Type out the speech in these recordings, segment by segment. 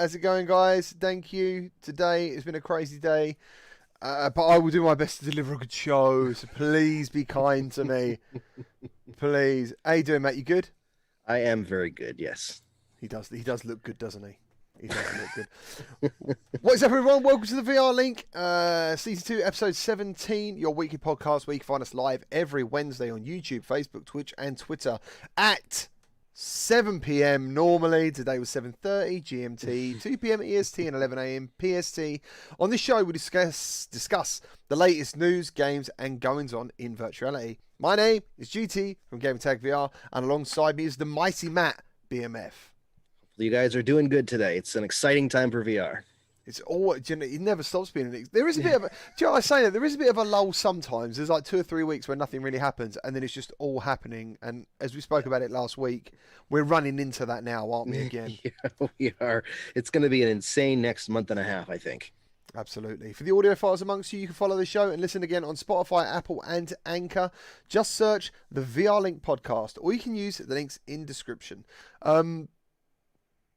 How's it going, guys? Thank you. Today it's been a crazy day, but I will do my best to deliver a good show. So please be kind to me, please. How you doing, Matt? You good? I am very good, yes. He does. He does look good, doesn't he? He does look good. What's up, everyone? Welcome to the VR Link, Season 2, Episode 17, your weekly podcast where you can find us live every Wednesday on YouTube, Facebook, Twitch, and Twitter at 7 p.m. normally. Today was 7:30 GMT, 2 p.m. EST, and 11 a.m. PST. On this show, we discuss the latest news, games, and goings-on in virtuality. My name is GT from Gamertag VR, and alongside me is the mighty Matt, BMF. You guys are doing good today. It's an exciting time for VR. It's all, it never stops being there is a bit of a, do you know what I say that there is a bit of a lull sometimes. There's like 2 or 3 weeks where nothing really happens, and then it's just all happening. And as we spoke about it last week, we're running into that now, aren't we, again? Yeah, we are. It's going to be an insane next month and a half, I think. Absolutely. For the audiophiles amongst you, you can follow the show and listen again on Spotify, Apple, and Anchor. Just search the VR Link podcast, or you can use the links in description.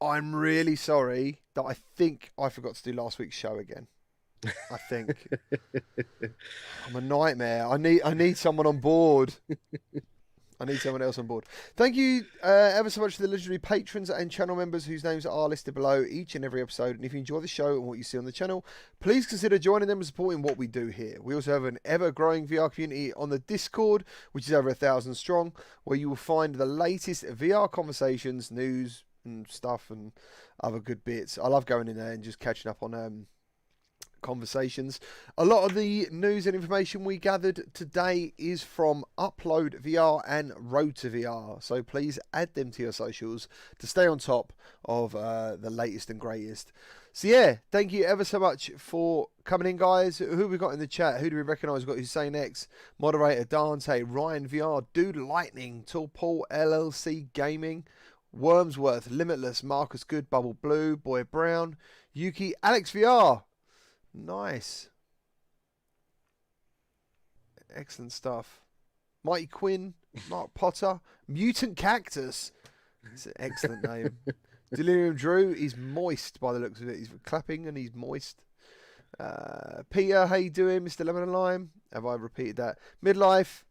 I'm really sorry that I think I forgot to do last week's show again. I think I'm a nightmare. I need someone on board. I need someone else on board. Thank you ever so much to the legendary patrons and channel members whose names are listed below each and every episode. And if you enjoy the show and what you see on the channel, please consider joining them and supporting what we do here. We also have an ever-growing VR community on the Discord, which is over 1,000 strong, where you will find the latest VR conversations, news, and stuff, and other good bits. I love going in there and just catching up on conversations. A lot of the news and information we gathered today is from Upload VR and Road to VR, so please add them to your socials to stay on top of the latest and greatest. So yeah, thank you ever so much for coming in, guys. Who have we got in the chat? Who do we recognise? We've got Hussein X, Moderator Dante, Ryan VR, Dude Lightning, Tall Paul, LLC Gaming, Wormsworth, Limitless, Marcus Good, Bubble Blue, Boy Brown, Yuki, Alex VR. Nice. Excellent stuff. Mighty Quinn, Mark Potter, Mutant Cactus. It's an excellent name. Delirium Drew, he's moist by the looks of it. He's clapping and he's moist. Peter, how you doing, Mr. Lemon and Lime? Have I repeated that? Midlife.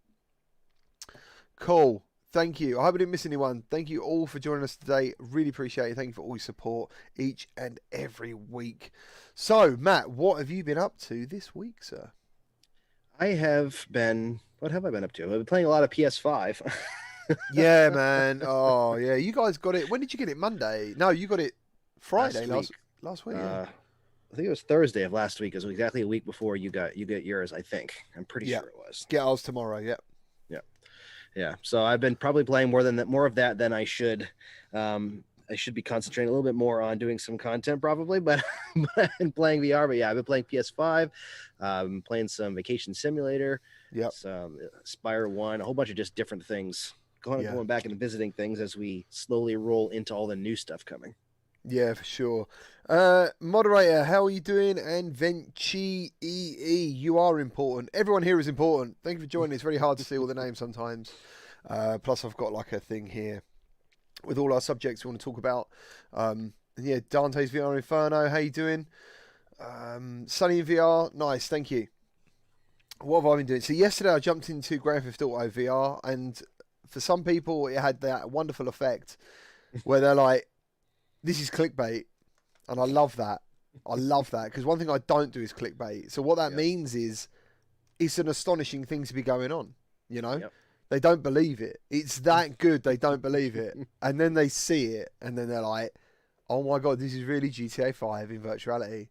Cool. Thank you. I hope I didn't miss anyone. Thank you all for joining us today. Really appreciate it. Thank you for all your support each and every week. So, Matt, what have you been up to this week, sir? I have been... What have I been up to? I've been playing a lot of PS5. Yeah, man. Oh, yeah. You guys got it. When did you get it? Monday? No, you got it Friday last week. Yeah. I think it was Thursday of last week. It was exactly a week before you got yours, I think. I'm pretty sure it was. Get ours tomorrow, yeah. Yeah, so I've been probably playing more of that than I should. I should be concentrating a little bit more on doing some content probably, but I've been playing VR. But yeah, I've been playing PS5, playing some Vacation Simulator, some Spire 1, a whole bunch of just different things. Going back and visiting things as we slowly roll into all the new stuff coming. Yeah, for sure. Moderator, how are you doing? And Venchi EE, you are important. Everyone here is important. Thank you for joining. It's very hard to see all the names sometimes. Plus, I've got like a thing here with all our subjects we want to talk about. Yeah, Dante's VR Inferno, how you doing? Sunny in VR, nice, thank you. What have I been doing? So yesterday I jumped into Grand Theft Auto VR, and for some people it had that wonderful effect where they're like, this is clickbait, and I love that. I love that, because one thing I don't do is clickbait. So what that means is it's an astonishing thing to be going on, you know? Yep. They don't believe it. It's that good, they don't believe it. And then they see it, and then they're like, oh my God, this is really GTA 5 in virtuality.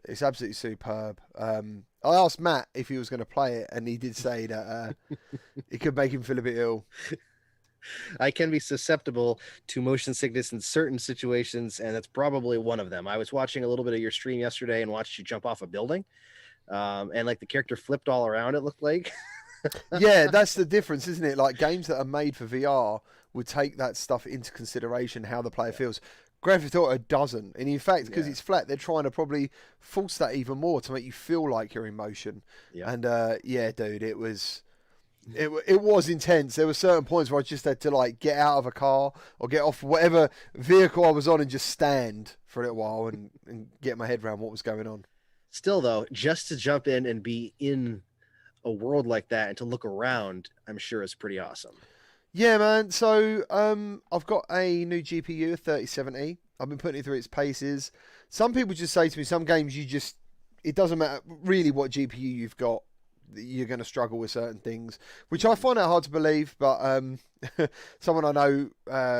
It's absolutely superb. I asked Matt if he was going to play it, and he did say that it could make him feel a bit ill. I can be susceptible to motion sickness in certain situations, and that's probably one of them. I was watching a little bit of your stream yesterday and watched you jump off a building, and like the character flipped all around, it looked like. Yeah, that's the difference, isn't it? Like games that are made for VR would take that stuff into consideration, how the player feels. Grand Theft Auto doesn't, and in fact, because it's flat, they're trying to probably force that even more to make you feel like you're in motion. And yeah, dude, it was It was intense. There were certain points where I just had to like get out of a car or get off whatever vehicle I was on and just stand for a little while and get my head around what was going on. Still, though, just to jump in and be in a world like that and to look around, I'm sure is pretty awesome. Yeah, man. So I've got a new GPU, a 3070. I've been putting it through its paces. Some people just say to me, some games it doesn't matter really what GPU you've got. You're going to struggle with certain things, which I find it hard to believe. But someone I know,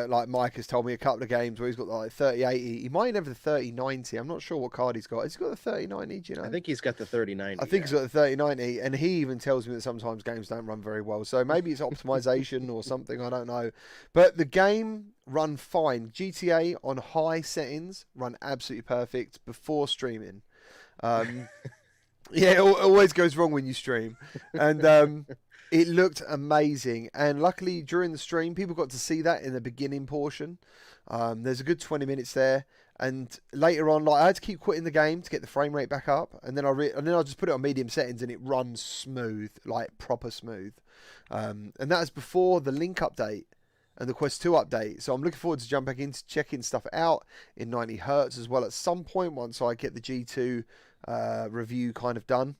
like Mike, has told me a couple of games where he's got like 3080. He might have the 3090. I'm not sure what card he's got. Has he got the 3090? Do you know? I think he's got the 3090. I think he's got the 3090, and he even tells me that sometimes games don't run very well. So maybe it's optimization or something. I don't know. But the game run fine. GTA on high settings run absolutely perfect before streaming. Yeah, it always goes wrong when you stream. And it looked amazing. And luckily, during the stream, people got to see that in the beginning portion. There's a good 20 minutes there. And later on, like I had to keep quitting the game to get the frame rate back up. And then I just put it on medium settings and it runs smooth, like proper smooth. And that was before the Link update and the Quest 2 update. So I'm looking forward to jump back into checking stuff out in 90 Hertz as well at some point once I get the G2 review kind of done.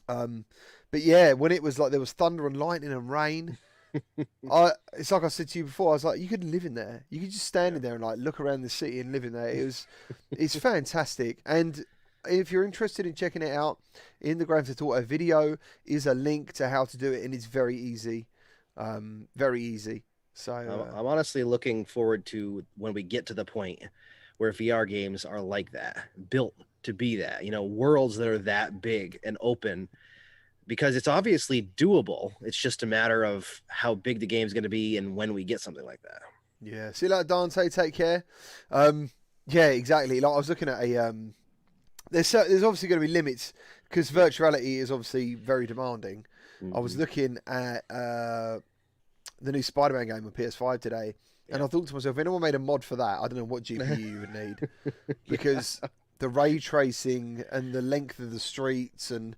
But yeah, when it was like there was thunder and lightning and rain, it's like I said to you before, I was like, you could live in there. You could just stand in there and like look around the city and live in there. It's fantastic. And if you're interested in checking it out, in the Grand Theft Auto video is a link to how to do it, and it's very easy. Very easy. So I'm honestly looking forward to when we get to the point where VR games are like that, built to be that, worlds that are that big and open, because it's obviously doable. It's just a matter of how big the game's going to be and when we get something like that. Yeah. See you later, Dante. Take care. Yeah, exactly. Like I was looking at there's obviously going to be limits because virtuality is obviously very demanding. Mm-hmm. I was looking at the new Spider-Man game on PS5 today, and I thought to myself, if anyone made a mod for that, I don't know what GPU you would need, because the ray tracing and the length of the streets, and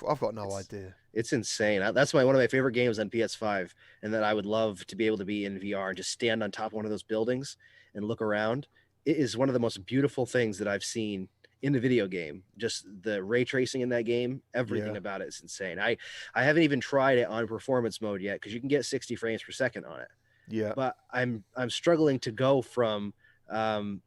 I've got no idea. It's insane. That's one of my favorite games on PS5, and that I would love to be able to be in VR and just stand on top of one of those buildings and look around. It is one of the most beautiful things that I've seen in the video game. Just the ray tracing in that game, everything about it is insane. I haven't even tried it on performance mode yet, because you can get 60 frames per second on it. Yeah. But I'm struggling to go from 30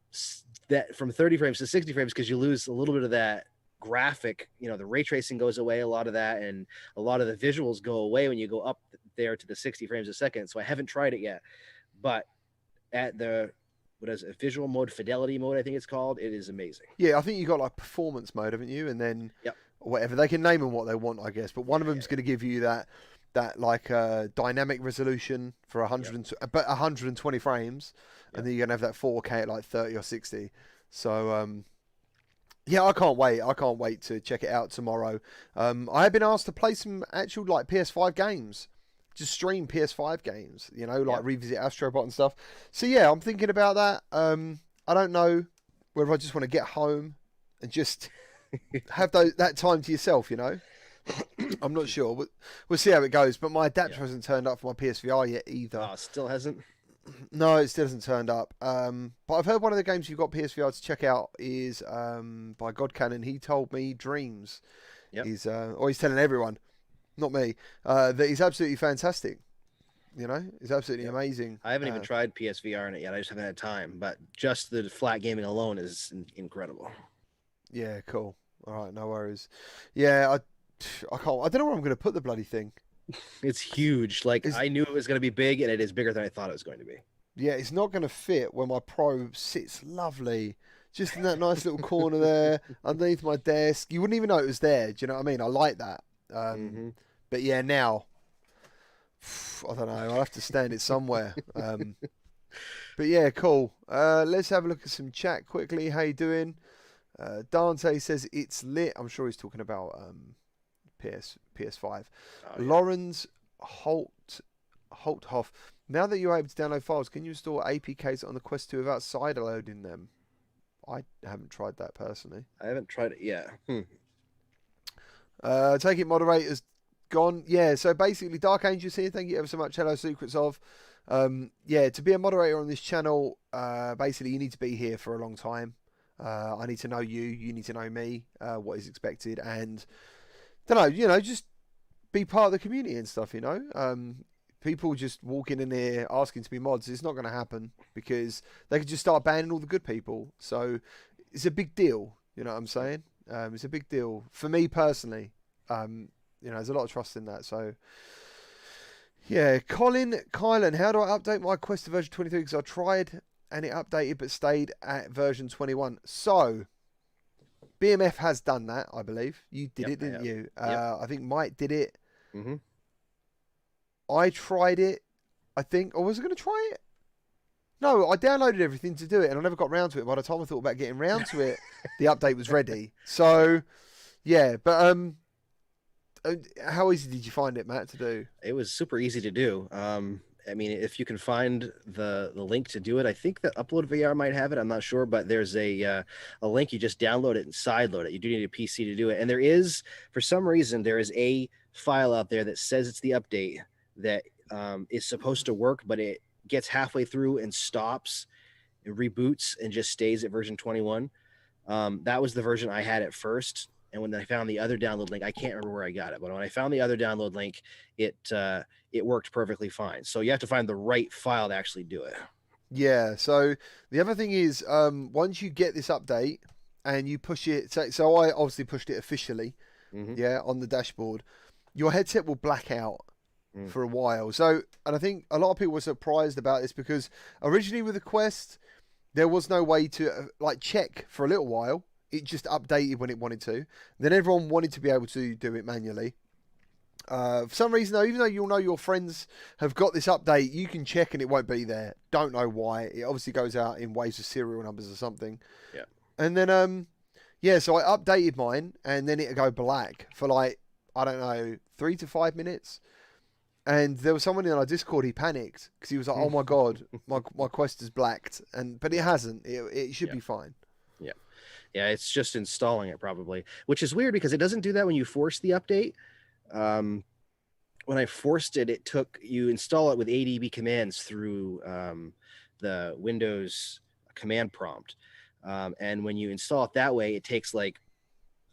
frames to 60 frames, because you lose a little bit of that graphic, the ray tracing goes away, a lot of that, and a lot of the visuals go away when you go up there to the 60 frames a second. So I haven't tried it yet, but at the visual mode, fidelity mode, I think it's called, it is amazing. Yeah, I think you got like performance mode, haven't you? And then whatever, they can name them what they want, I guess, but one of them's going to give you that like dynamic resolution for 120 frames, and then you're gonna have that 4K at like 30 or 60. So yeah, I can't wait to check it out tomorrow. I have been asked to play some actual like PS5 games, just stream PS5 games, revisit Astrobot and stuff. So yeah, I'm thinking about that. I don't know whether I just want to get home and just have that time to yourself, I'm not sure. We'll see how it goes. But my adapter hasn't turned up for my PSVR yet either. Oh, still hasn't? No, it still hasn't turned up. But I've heard one of the games you've got PSVR to check out is by God Cannon. He told me Dreams. Yep. He's telling everyone, not me, that he's absolutely fantastic. It's absolutely amazing. I haven't even tried PSVR in it yet. I just haven't had time. But just the flat gaming alone is incredible. Yeah, cool. All right, no worries. Yeah, I can't. I don't know where I'm going to put the bloody thing. It's huge. I knew it was going to be big, and it is bigger than I thought it was going to be. Yeah, it's not going to fit where my Pro sits lovely, just in that nice little corner there, underneath my desk. You wouldn't even know it was there. Do you know what I mean? I like that. But yeah, now, I don't know. I'll have to stand it somewhere. But yeah, cool. Let's have a look at some chat quickly. How you doing? Dante says it's lit. I'm sure he's talking about PS5. Oh, yeah. Lawrence Holthoff. Now that you're able to download files, can you install APKs on the Quest 2 without sideloading them? I haven't tried that personally. I haven't tried it yet. Take it moderators gone. Yeah, so basically, Dark Angel's here. Thank you ever so much. Hello, Secrets of. Yeah, to be a moderator on this channel, basically, you need to be here for a long time. I need to know you. You need to know me. What is expected, and don't know. Just be part of the community and stuff. People just walking in here asking to be mods. It's not going to happen because they could just start banning all the good people. So it's a big deal. You know what I'm saying? It's a big deal for me personally. There's a lot of trust in that. So, yeah. Kylan, how do I update my Quest to version 23? Because I tried and it updated but stayed at version 21. So, BMF has done that, I believe. You did it, didn't you? I think Mike did it. Mm-hmm. I tried it, I think. Or was I going to try it? No, I downloaded everything to do it and I never got round to it. By the time I thought about getting round to it, the update was ready. So, yeah. But, how easy did you find it, Matt, to do? It was super easy to do. I mean, if you can find the link to do it, I think that Upload VR might have it. I'm not sure, but there's a link. You just download it and sideload it. You do need a PC to do it. And there is, for some reason, there is a file out there that says it's the update that is supposed to work, but it gets halfway through and stops, it reboots and just stays at version 21. That was the version I had at first. And when I found the other download link, I can't remember where I got it, but when I found the other download link, it worked perfectly fine. So you have to find the right file to actually do it. Yeah. So the other thing is, once you get this update and you push it, so I obviously pushed it officially, on the dashboard, your headset will black out for a while. So, and I think a lot of people were surprised about this because originally with the Quest, there was no way to check for a little while. It just updated when it wanted to. Then everyone wanted to be able to do it manually. For some reason, though, even though you'll know your friends have got this update, you can check and it won't be there. Don't know why. It obviously goes out in waves of serial numbers or something. Yeah. And then, so I updated mine and then it'll go black for 3 to 5 minutes. And there was someone in our Discord, he panicked because he was like, oh my God, my Quest is blacked. But it hasn't. It should be fine. Yeah. Yeah, it's just installing it probably, which is weird because it doesn't do that when you force the update. When I forced it, you install it with ADB commands through the Windows command prompt. And when you install it that way, it takes like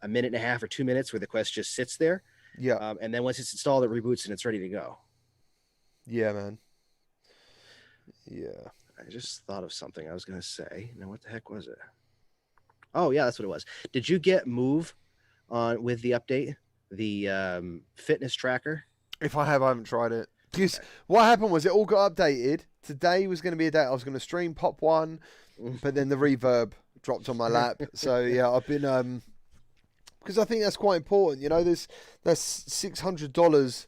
a minute and a half or 2 minutes where the Quest just sits there. Yeah. And then once it's installed, it reboots and it's ready to go. Yeah, man. Yeah. I just thought of something I was going to say. Now, what the heck was it? Oh, yeah, that's what it was. Did you get Move on with the update? The fitness tracker? If I haven't tried it. Because what happened was it all got updated. Today was going to be a day I was going to stream Pop 1, but then the reverb dropped on my lap. So, yeah, I've been... because I think that's quite important. That's $600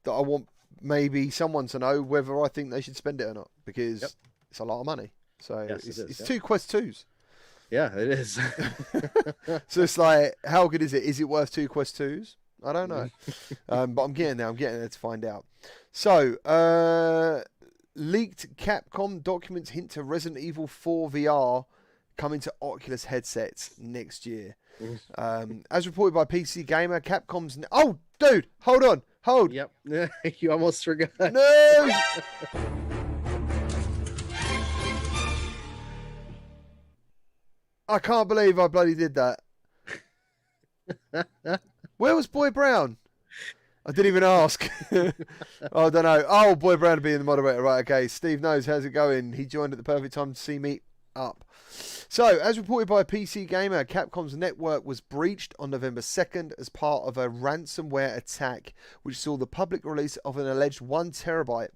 that I want maybe someone to know whether I think they should spend it or not. Because it's a lot of money. So yes, it's 2 Quest 2s. Yeah, it is. So it's like, how good is it? Is it worth 2 Quest 2s? I don't know. But I'm getting there. I'm getting there to find out. So, leaked Capcom documents hint to Resident Evil 4 VR coming to Oculus headsets next year. As reported by PC Gamer, Capcom's... Oh, dude, hold on. Hold. Yep. You almost forgot. No! I can't believe I bloody did that. Where was Boy Brown? I didn't even ask. I don't know. Oh, Boy Brown to be in the moderator. Right, okay. Steve knows. How's it going? He joined at the perfect time to see me up. So, as reported by PC Gamer, Capcom's network was breached on November 2nd as part of a ransomware attack, which saw the public release of an alleged 1 terabyte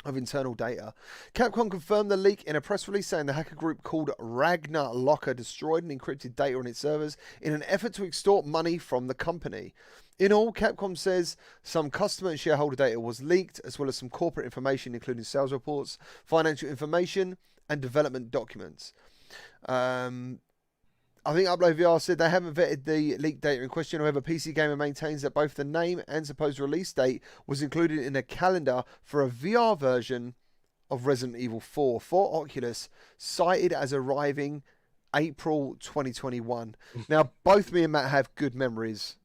of internal data. Capcom confirmed the leak in a press release saying the hacker group called Ragnar Locker destroyed and encrypted data on its servers in an effort to extort money from the company. In all, Capcom says some customer and shareholder data was leaked, as well as some corporate information, including sales reports, financial information, and development documents. I think Upload VR said they haven't vetted the leaked data in question. However, PC Gamer maintains that both the name and supposed release date was included in a calendar for a VR version of Resident Evil 4 for Oculus, cited as arriving April 2021. Now, both me and Matt have good memories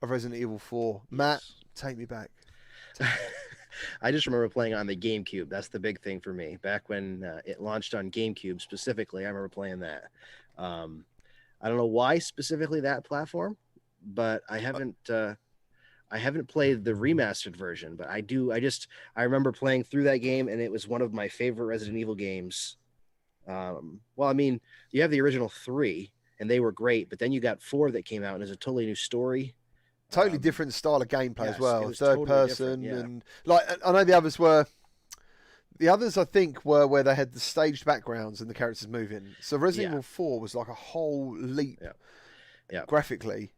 of Resident Evil 4. Matt, Yes. take me back. I just remember playing on the GameCube. That's the big thing for me. Back when it launched on GameCube specifically, I remember playing that. I don't know why specifically that platform, but I haven't played the remastered version. But I remember playing through that game, and it was one of my favorite Resident Evil games. Well, I mean, you have the original 3, and they were great, but then you got 4 that came out, and it's a totally new story. Totally different style of gameplay as yes, well. it was Third totally person, different, yeah. and like I know the others were. The others, I think, were where they had the staged backgrounds and the characters moving. So Resident Yeah. Evil 4 was like a whole leap, Yeah. graphically.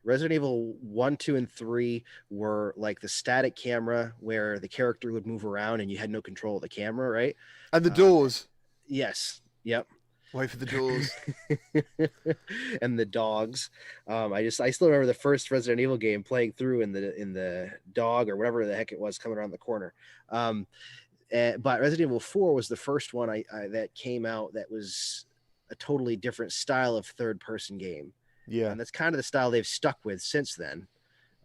Resident Evil 1, 2, and 3 were like the static camera where the character would move around and you had no control of the camera, right? And the doors. Yes. Yep. Wait for the doors. And the dogs. I still remember the first Resident Evil game playing through in the dog or whatever the heck it was coming around the corner. But Resident Evil 4 was the first one that came out that was a totally different style of third person game. Yeah. And that's kind of the style they've stuck with since then.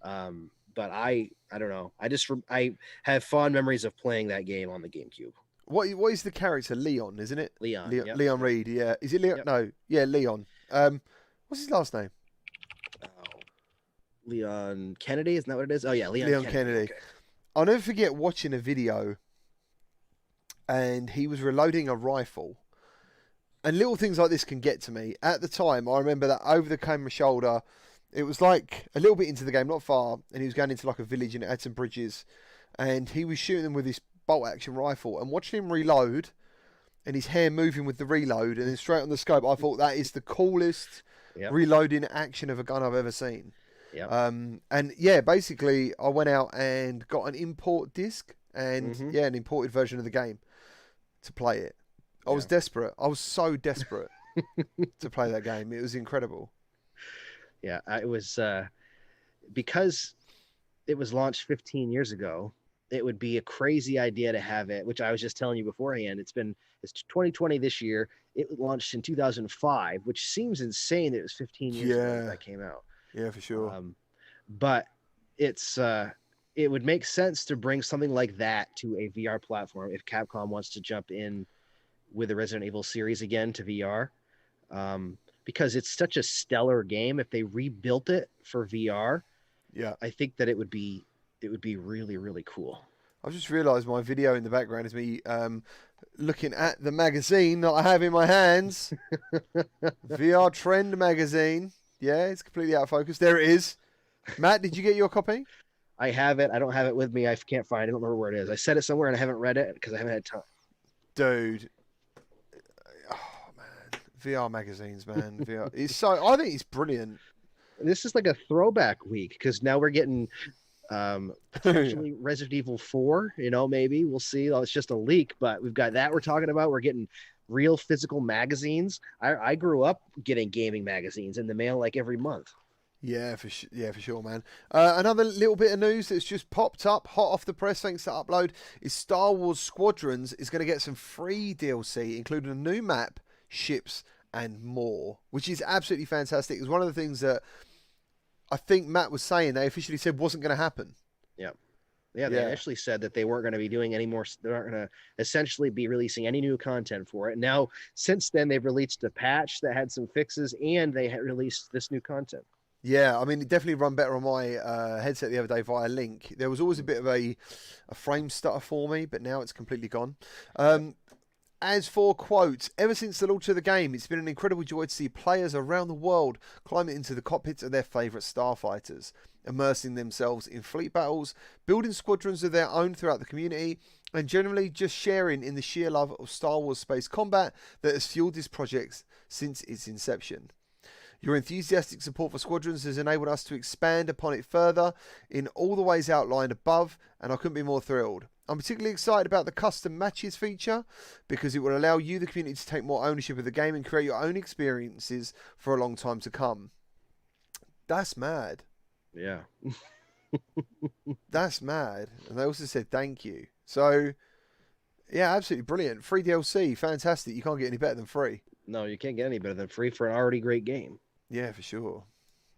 But I don't know. I have fond memories of playing that game on the GameCube. What is the character? Leon, isn't it? Leon. Yep. Leon Reed, yeah. Is it Leon? Yep. No. Yeah, Leon. What's his last name? Oh, Leon Kennedy, isn't that what it is? Oh yeah, Leon Kennedy. Okay. I'll never forget watching a video and he was reloading a rifle. And little things like this can get to me. At the time, I remember that over the camera shoulder, it was like a little bit into the game, not far, and he was going into like a village and it had some bridges. And he was shooting them with this bolt action rifle. And watching him reload and his hair moving with the reload and then straight on the scope, I thought that is the coolest reloading action of a gun I've ever seen. Yep. And yeah, basically, I went out and got an import disc and an imported version of the game to play it. I was desperate. I was so desperate to play that game. It was incredible. Yeah, it was because it was launched 15 years ago. It would be a crazy idea to have it, which I was just telling you beforehand. It's 2020 this year. It launched in 2005, which seems insane that it was 15 years ago that came out. Yeah, for sure. But it would make sense to bring something like that to a VR platform if Capcom wants to jump in with the Resident Evil series again to VR, because it's such a stellar game. If they rebuilt it for VR, I think that it would be really, really cool. I've just realised my video in the background is me looking at the magazine that I have in my hands. VR Trend magazine. Yeah, it's completely out of focus. There it is. Matt, did you get your copy? I have it. I don't have it with me. I can't find it. I don't remember where it is. I set it somewhere and I haven't read it because I haven't had time. Dude. Oh, man. VR magazines, man. VR. I think it's brilliant. This is like a throwback week because now we're getting potentially Resident Evil 4, maybe we'll see. It's just a leak, but we've got that we're talking about. We're getting real physical magazines. I grew up getting gaming magazines in the mail like every month. Yeah, for sure, man. Another little bit of news that's just popped up, hot off the press, thanks to Upload, is Star Wars Squadrons is going to get some free DLC, including a new map, ships, and more, which is absolutely fantastic. It was one of the things that I think Matt was saying they officially said wasn't going to happen. Yeah, they actually said that they weren't going to be doing any more. They aren't going to essentially be releasing any new content for it. Now, since then, they've released a patch that had some fixes, and they had released this new content. Yeah, I mean, it definitely run better on my headset the other day via Link. There was always a bit of a frame stutter for me, but now it's completely gone. As for quotes, ever since the launch of the game, it's been an incredible joy to see players around the world climbing into the cockpits of their favourite starfighters, immersing themselves in fleet battles, building squadrons of their own throughout the community, and generally just sharing in the sheer love of Star Wars space combat that has fueled this project since its inception. Your enthusiastic support for Squadrons has enabled us to expand upon it further in all the ways outlined above, and I couldn't be more thrilled. I'm particularly excited about the custom matches feature because it will allow you, the community, to take more ownership of the game and create your own experiences for a long time to come. That's mad. Yeah. That's mad. And they also said thank you. So, yeah, absolutely brilliant. Free DLC, fantastic. You can't get any better than free. No, you can't get any better than free for an already great game. Yeah, for sure.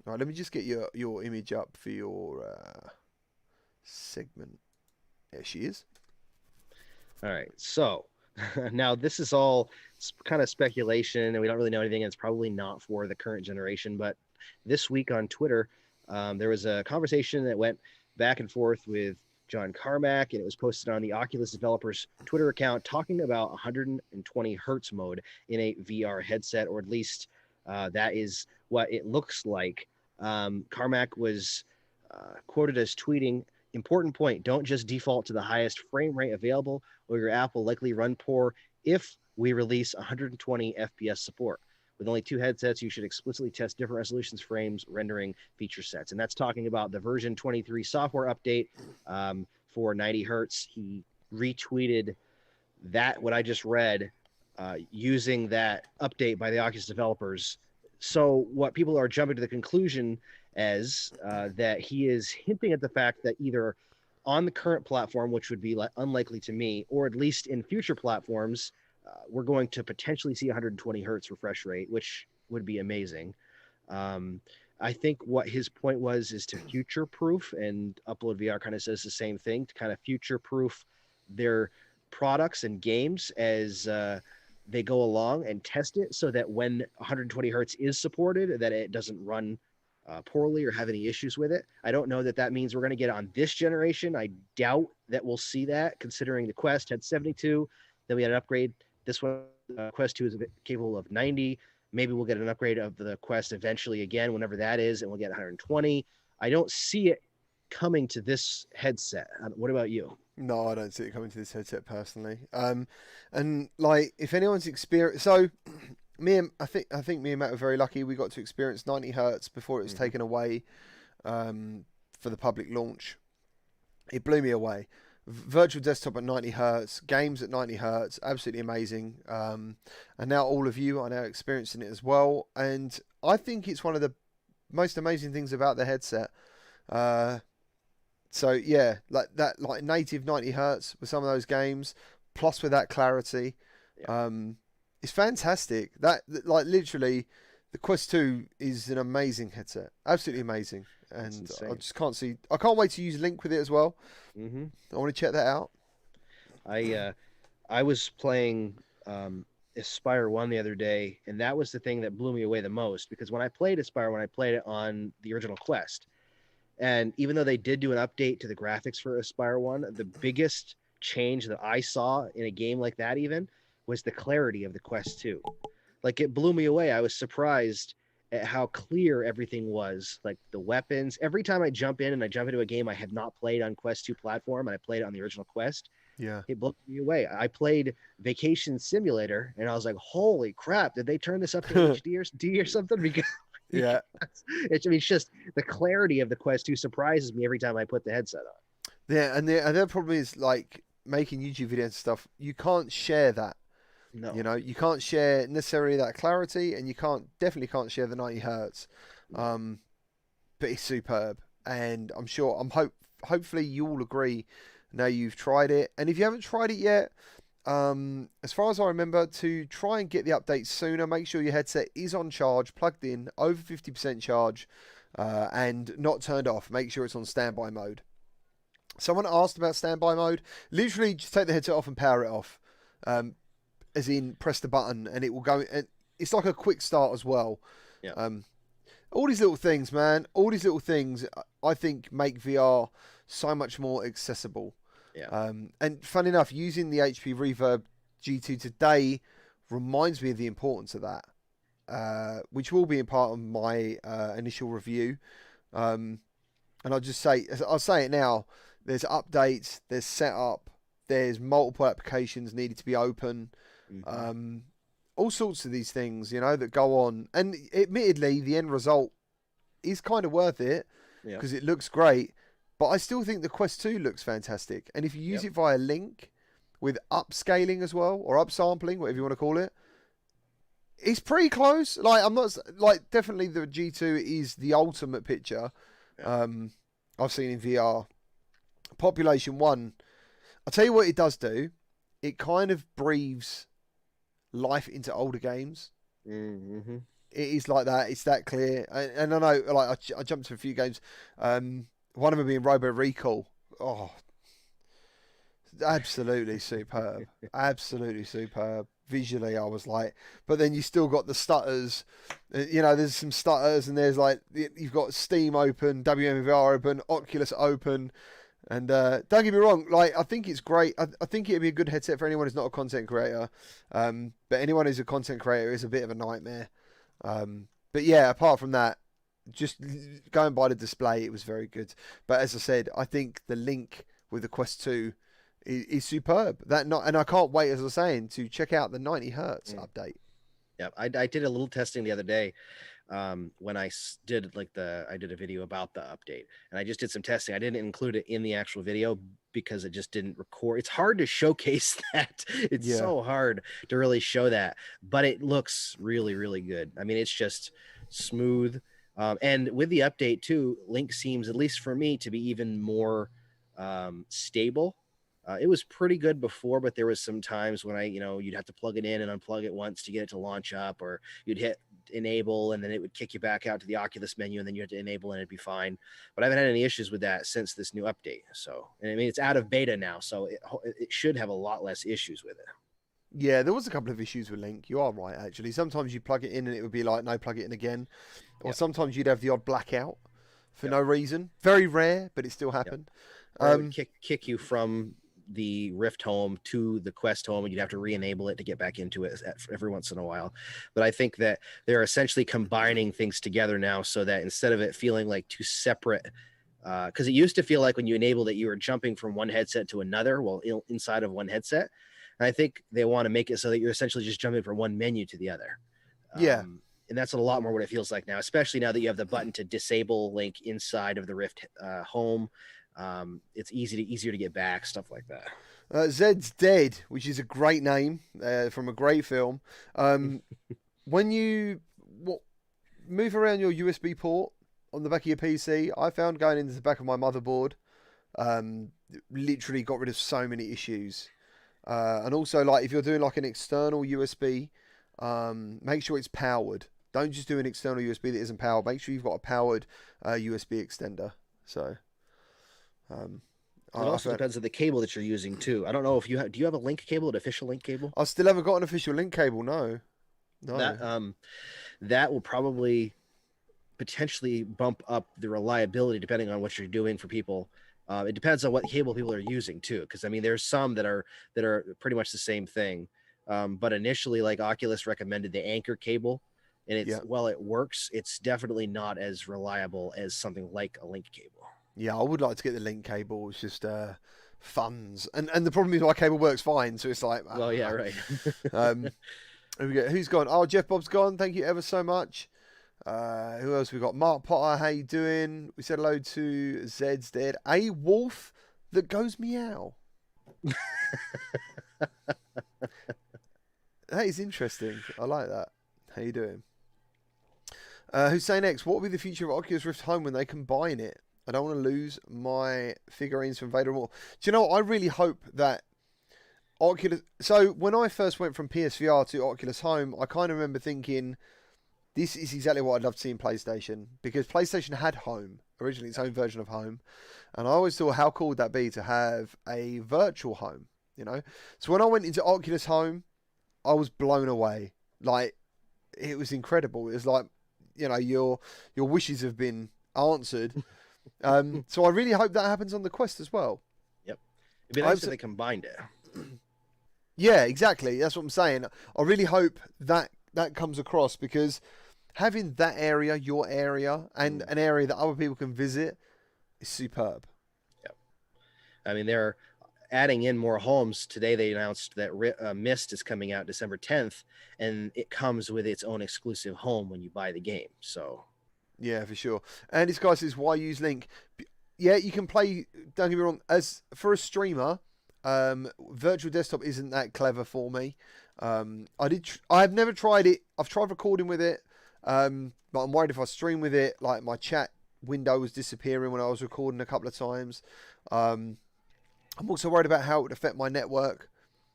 All right, let me just get your image up for your segment. There she is. All right, so now this is all kind of speculation, and we don't really know anything. And it's probably not for the current generation, but this week on Twitter, there was a conversation that went back and forth with John Carmack, and it was posted on the Oculus developers Twitter account talking about 120 hertz mode in a VR headset, or at least that is what it looks like. Carmack was quoted as tweeting, "Important point, don't just default to the highest frame rate available, or your app will likely run poor if we release 120 FPS support. With only 2 headsets, you should explicitly test different resolutions, frames, rendering, feature sets." And that's talking about the version 23 software update for 90 hertz. He retweeted that, what I just read, using that update by the Oculus developers. So what people are jumping to the conclusion as that he is hinting at the fact that either on the current platform, which would be unlikely to me, or at least in future platforms, we're going to potentially see 120 hertz refresh rate, which would be amazing. I think what his point was is to future proof, and Upload VR kind of says the same thing, to kind of future proof their products and games as they go along, and test it so that when 120 hertz is supported, that it doesn't run poorly or have any issues with it. I don't know that that means we're going to get it on this generation. I doubt that we'll see that, considering the Quest had 72, then we had an upgrade. This one, Quest 2, is capable of 90. Maybe we'll get an upgrade of the Quest eventually again, whenever that is, and we'll get 120. I don't see it coming to this headset. What about you? No, I don't see it coming to this headset personally. And like, if anyone's experienced, so I think me and Matt were very lucky. We got to experience 90 hertz before it was taken away for the public launch. It blew me away. Virtual desktop at 90 hertz, games at 90 hertz, absolutely amazing. And now all of you are now experiencing it as well. And I think it's one of the most amazing things about the headset. So yeah, like that, like native 90 hertz with some of those games, plus with that clarity, it's fantastic. That, like, literally, the Quest 2 is an amazing headset, absolutely amazing, and I just can't see. I can't wait to use Link with it as well. I want to check that out. I was playing Aspire 1 the other day, and that was the thing that blew me away the most, because when I played Aspire 1, I played it on the original Quest. And even though they did do an update to the graphics for Aspire 1, the biggest change that I saw in a game like that even was the clarity of the Quest 2. Like, it blew me away. I was surprised at how clear everything was. Like, the weapons. Every time I jump in and I jump into a game I have not played on Quest 2 platform, and I played it on the original Quest, it blew me away. I played Vacation Simulator, and I was like, holy crap, did they turn this up to HD or D or something? Because it's just the clarity of the Quest 2 surprises me every time I put the headset on. Yeah, and the problem is, like, making YouTube videos and stuff, you can't share that. No. You know, you can't share necessarily that clarity, and you definitely can't share the 90 hertz. But it's superb, and hopefully you all agree now you've tried it. And if you haven't tried it yet, as far as I remember, to try and get the updates sooner, make sure your headset is on charge, plugged in, over 50% charge, and not turned off. Make sure it's on standby mode. Someone asked about standby mode. Literally, just take the headset off and power it off. As in, press the button and it will go. And it's like a quick start as well. Yeah. All these little things, man. All these little things, I think, make VR so much more accessible. Yeah. And fun enough, using the HP Reverb G2 today reminds me of the importance of that, which will be a part of my initial review. And I'll say it now. There's updates, there's setup, there's multiple applications needed to be open. All sorts of these things, that go on. And admittedly, the end result is kind of worth it because it looks great. But I still think the Quest 2 looks fantastic. And if you use it via Link with upscaling as well, or upsampling, whatever you want to call it, it's pretty close. Like, I'm not like, definitely the G2 is the ultimate picture I've seen in VR. Population 1, I'll tell you what it does do. It kind of breathes life into older games. It is like that. It's that clear. And I know, like, I jumped to a few games. One of them being Robo Recall. Oh, absolutely superb. Absolutely superb. Visually, I was like, but then you still got the stutters. You know, there's some stutters, and there's like, you've got Steam open, WMVR open, Oculus open. And don't get me wrong, like, I think it's great. I think it'd be a good headset for anyone who's not a content creator. But anyone who's a content creator is a bit of a nightmare. But yeah, apart from that, just going by the display, it was very good. But as I said, I think the link with the Quest 2 is superb. And I can't wait, as I was saying, to check out the 90 hertz update. Yeah, I did a little testing the other day. When I did I did a video about the update, and I just did some testing. I didn't include it in the actual video because it just didn't record. It's hard to showcase that. It's so hard to really show that, but it looks really, really good. I mean, it's just smooth. And with the update too, Link seems, at least for me, to be even more stable. It was pretty good before, but there was some times when you'd have to plug it in and unplug it once to get it to launch up, or you'd hit enable and then it would kick you back out to the Oculus menu, and then you had to enable and it'd be fine. But I haven't had any issues with that since this new update. So, and I mean, it's out of beta now, so it should have a lot less issues with it. Yeah, there was a couple of issues with Link. You are right, actually. Sometimes you plug it in and it would be like, no, plug it in again. Or sometimes you'd have the odd blackout for no reason. Very rare, but it still happened. Or it would kick you from the Rift home to the Quest home, and you'd have to re-enable it to get back into it every once in a while. But I think that they're essentially combining things together now, so that instead of it feeling like two separate, because it used to feel like when you enabled it, you were jumping from one headset to another, well, inside of one headset. And I think they want to make it so that you're essentially just jumping from one menu to the other. And that's a lot more what it feels like now, especially now that you have the button to disable Link inside of the Rift home. It's easier to get back, stuff like that. Zed's Dead, which is a great name from a great film. When you move around your USB port on the back of your PC, I found going into the back of my motherboard literally got rid of so many issues. And also, like, if you're doing like an external USB, make sure it's powered. Don't just do an external USB that isn't powered. Make sure you've got a powered USB extender. So it also depends on the cable that you're using too. I don't know if do you have a link cable, an official link cable? I still haven't got an official link cable. No. That will probably potentially bump up the reliability depending on what you're doing for people. It depends on what cable people are using too, because I mean, there's some that are pretty much the same thing. But initially, like, Oculus recommended the Anchor cable, and while it works, it's definitely not as reliable as something like a link cable. Yeah, I would like to get the link cable. It's just funds, and the problem is my cable works fine, so it's like, well, yeah, right. Here we go. Who's gone? Oh, Jeff Bob's gone. Thank you ever so much. Who else we got? Mark Potter, how you doing? We said hello to Zed's Dead. A wolf that goes meow. That is interesting. I like that. How you doing? Hussein X, what will be the future of Oculus Rift Home when they combine it? I don't want to lose my figurines from Vader War. Do you know what? I really hope that Oculus... So when I first went from PSVR to Oculus Home, I kind of remember thinking, this is exactly what I'd love to see in PlayStation, because PlayStation had Home, originally its own version of Home, and I always thought, how cool would that be to have a virtual home, you know? So when I went into Oculus Home, I was blown away. Like, it was incredible. It was like, you know, your wishes have been answered. So I really hope that happens on the Quest as well. Yep. It'd be nice if they combined it. Yeah, exactly. That's what I'm saying. I really hope that comes across, because having that area, your area, and an area that other people can visit is superb. Yep. I mean, they're adding in more homes. Today they announced that Myst is coming out December 10th, and it comes with its own exclusive home when you buy the game. So, yeah, for sure. And this guy says, why use Link? Yeah, you can play, don't get me wrong, as for a streamer, virtual desktop isn't that clever for me. I've never tried it. I've tried recording with it, but I'm worried if I stream with it, like, my chat window was disappearing when I was recording a couple of times. I'm also worried about how it would affect my network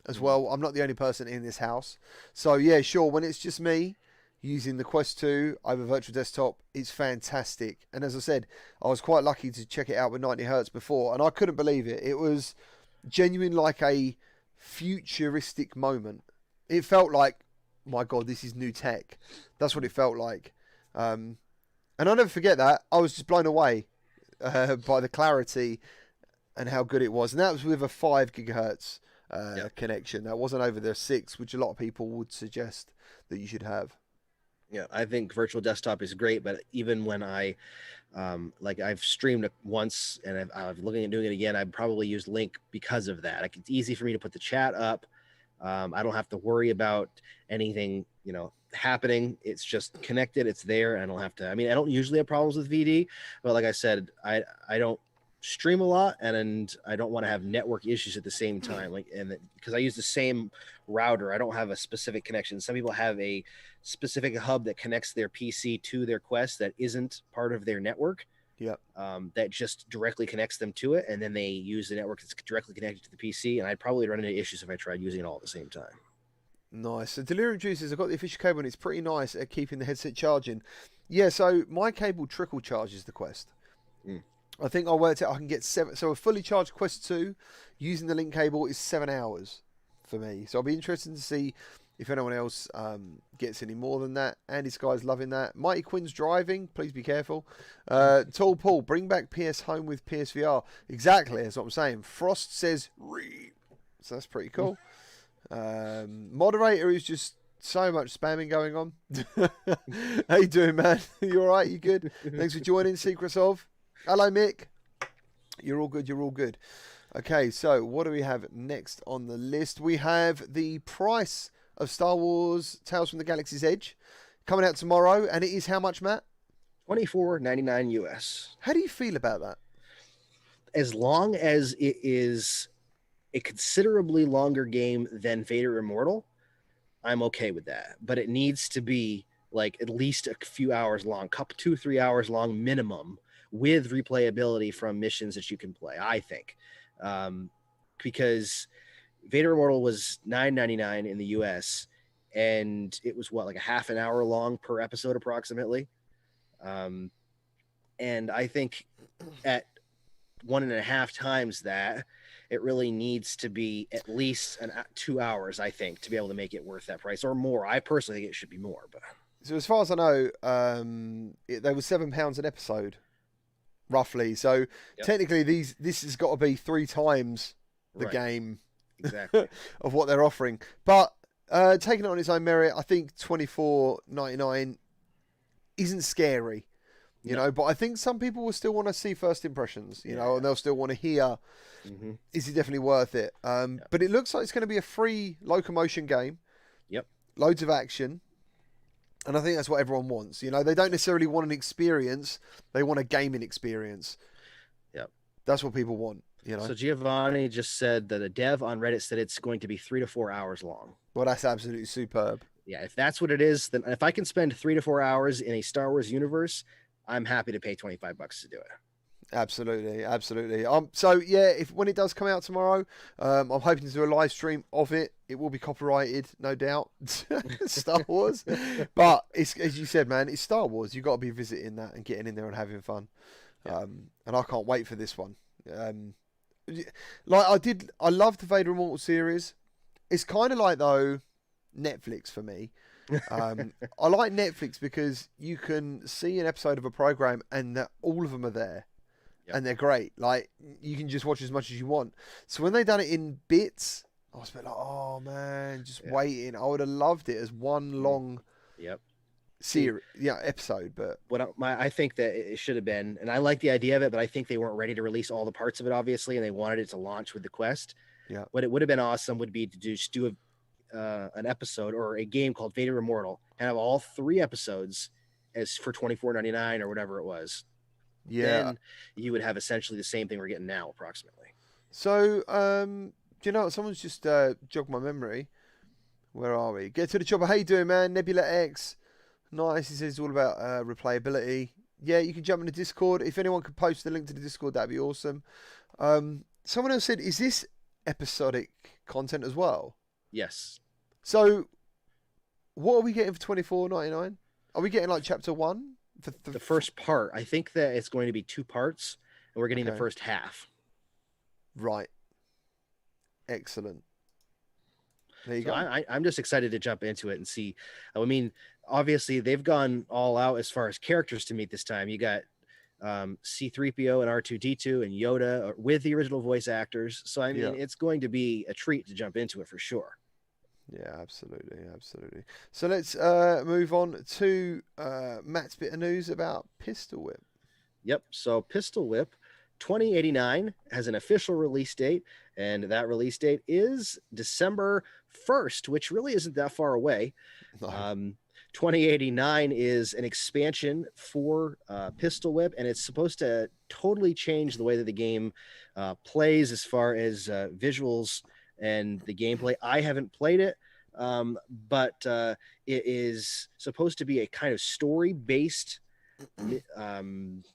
as well. I'm not the only person in this house. So, yeah, sure, when it's just me, using the Quest 2 over virtual desktop is fantastic. And as I said, I was quite lucky to check it out with 90 hertz before, and I couldn't believe it. It was genuine, like a futuristic moment. It felt like, my God, this is new tech. That's what it felt like. And I'll never forget that. I was just blown away by the clarity and how good it was. And that was with a 5 gigahertz connection. That wasn't over the 6, which a lot of people would suggest that you should have. Yeah, I think virtual desktop is great, but even when I I've streamed it once and I'm looking at doing it again, I'd probably use Link because of that. Like, it's easy for me to put the chat up. I don't have to worry about anything, happening. It's just connected. It's there. I don't have to. I mean, I don't usually have problems with VD, but like I said, I don't stream a lot, and I don't want to have network issues at the same time. Because I use the same router, I don't have a specific connection. Some people have a specific hub that connects their PC to their Quest that isn't part of their network. Yep. That just directly connects them to it, and then they use the network that's directly connected to the PC. And I'd probably run into issues if I tried using it all at the same time. Nice. So Delirium Juices, I've got the official cable, and it's pretty nice at keeping the headset charging. Yeah, so my cable trickle charges the Quest. I think I worked out I can get 7. So a fully charged Quest 2 using the Link cable is 7 hours for me. So I'll be interested to see if anyone else gets any more than that. Andy Sky's loving that. Mighty Quinn's driving. Please be careful. Tall Paul, bring back PS Home with PSVR. Exactly, that's what I'm saying. Frost says, read. So that's pretty cool. Moderator is just so much spamming going on. How you doing, man? You all right? You good? Thanks for joining. Secrets of. Hello, Mick. You're all good. You're all good. Okay, so what do we have next on the list? We have the price of Star Wars Tales from the Galaxy's Edge coming out tomorrow, and it is how much, Matt? $24.99 US. How do you feel about that? As long as it is a considerably longer game than Vader Immortal, I'm okay with that. But it needs to be like at least a few hours long, 2-3 hours long minimum, with replayability from missions that you can play, I think. Because Vader Immortal was $9.99 in the US, and it was like a half an hour long per episode approximately. And I think at 1.5 times that, it really needs to be at least 2 hours, I think, to be able to make it worth that price, or more. I personally think it should be more. But so as far as I know, they were £7 an episode, roughly. So technically, this has got to be 3 times the game exactly of what they're offering. But taking it on its own merit, I think $24.99 isn't scary. You know, but I think some people will still want to see first impressions, you know, and they'll still want to hear, is it definitely worth it? But it looks like it's going to be a free locomotion game. Yep. Loads of action. And I think that's what everyone wants. You know, they don't necessarily want an experience. They want a gaming experience. Yep. That's what people want, you know. So Giovanni just said that a dev on Reddit said it's going to be 3 to 4 hours long. Well, that's absolutely superb. Yeah, if that's what it is, then if I can spend 3 to 4 hours in a Star Wars universe, I'm happy to pay $25 to do it. Absolutely, absolutely. So yeah, when it does come out tomorrow, I'm hoping to do a live stream of it. It will be copyrighted, no doubt. Star Wars, but it's, as you said, man, it's Star Wars. You've got to be visiting that and getting in there and having fun. And I can't wait for this one. I love the Vader Immortal series. It's kind of like though Netflix for me. I like Netflix because you can see an episode of a program and that all of them are there, and they're great. Like, you can just watch as much as you want. So when they done it in bits, I was a bit like, oh man, just waiting. I would have loved it as one long series, episode. But I think that it should have been, and I like the idea of it, but I think they weren't ready to release all the parts of it, obviously, and they wanted it to launch with the Quest. Yeah, what it would have been awesome would be to do an episode or a game called Vader Immortal and have all 3 episodes as for $24.99 or whatever it was. Yeah, then you would have essentially the same thing we're getting now, approximately. So, do you know what? Someone's just jogged my memory. Where are we? Get to the chopper. How you doing, man? Nebula X. Nice. He says it's all about replayability. Yeah, you can jump in the Discord. If anyone could post the link to the Discord, that'd be awesome. Someone else said, is this episodic content as well? Yes. So, What are we getting for $24.99? Are we getting like chapter 1 for The first part? I think that it's going to be 2 parts, and we're getting the Okay. first half. Right. Excellent. There you So go. I'm just excited to jump into it and see. I mean, obviously they've gone all out as far as characters to meet this time. You got C3PO and R2D2 and Yoda with the original voice actors. So I mean, it's going to be a treat to jump into it for sure. Yeah, absolutely, absolutely. So let's move on to Matt's bit of news about Pistol Whip. Yep. So Pistol Whip 2089 has an official release date, and that release date is December 1st, which really isn't that far away. No. 2089 is an expansion for Pistol Whip, and it's supposed to totally change the way that the game plays as far as visuals and the gameplay. I haven't played it, but it is supposed to be a kind of story-based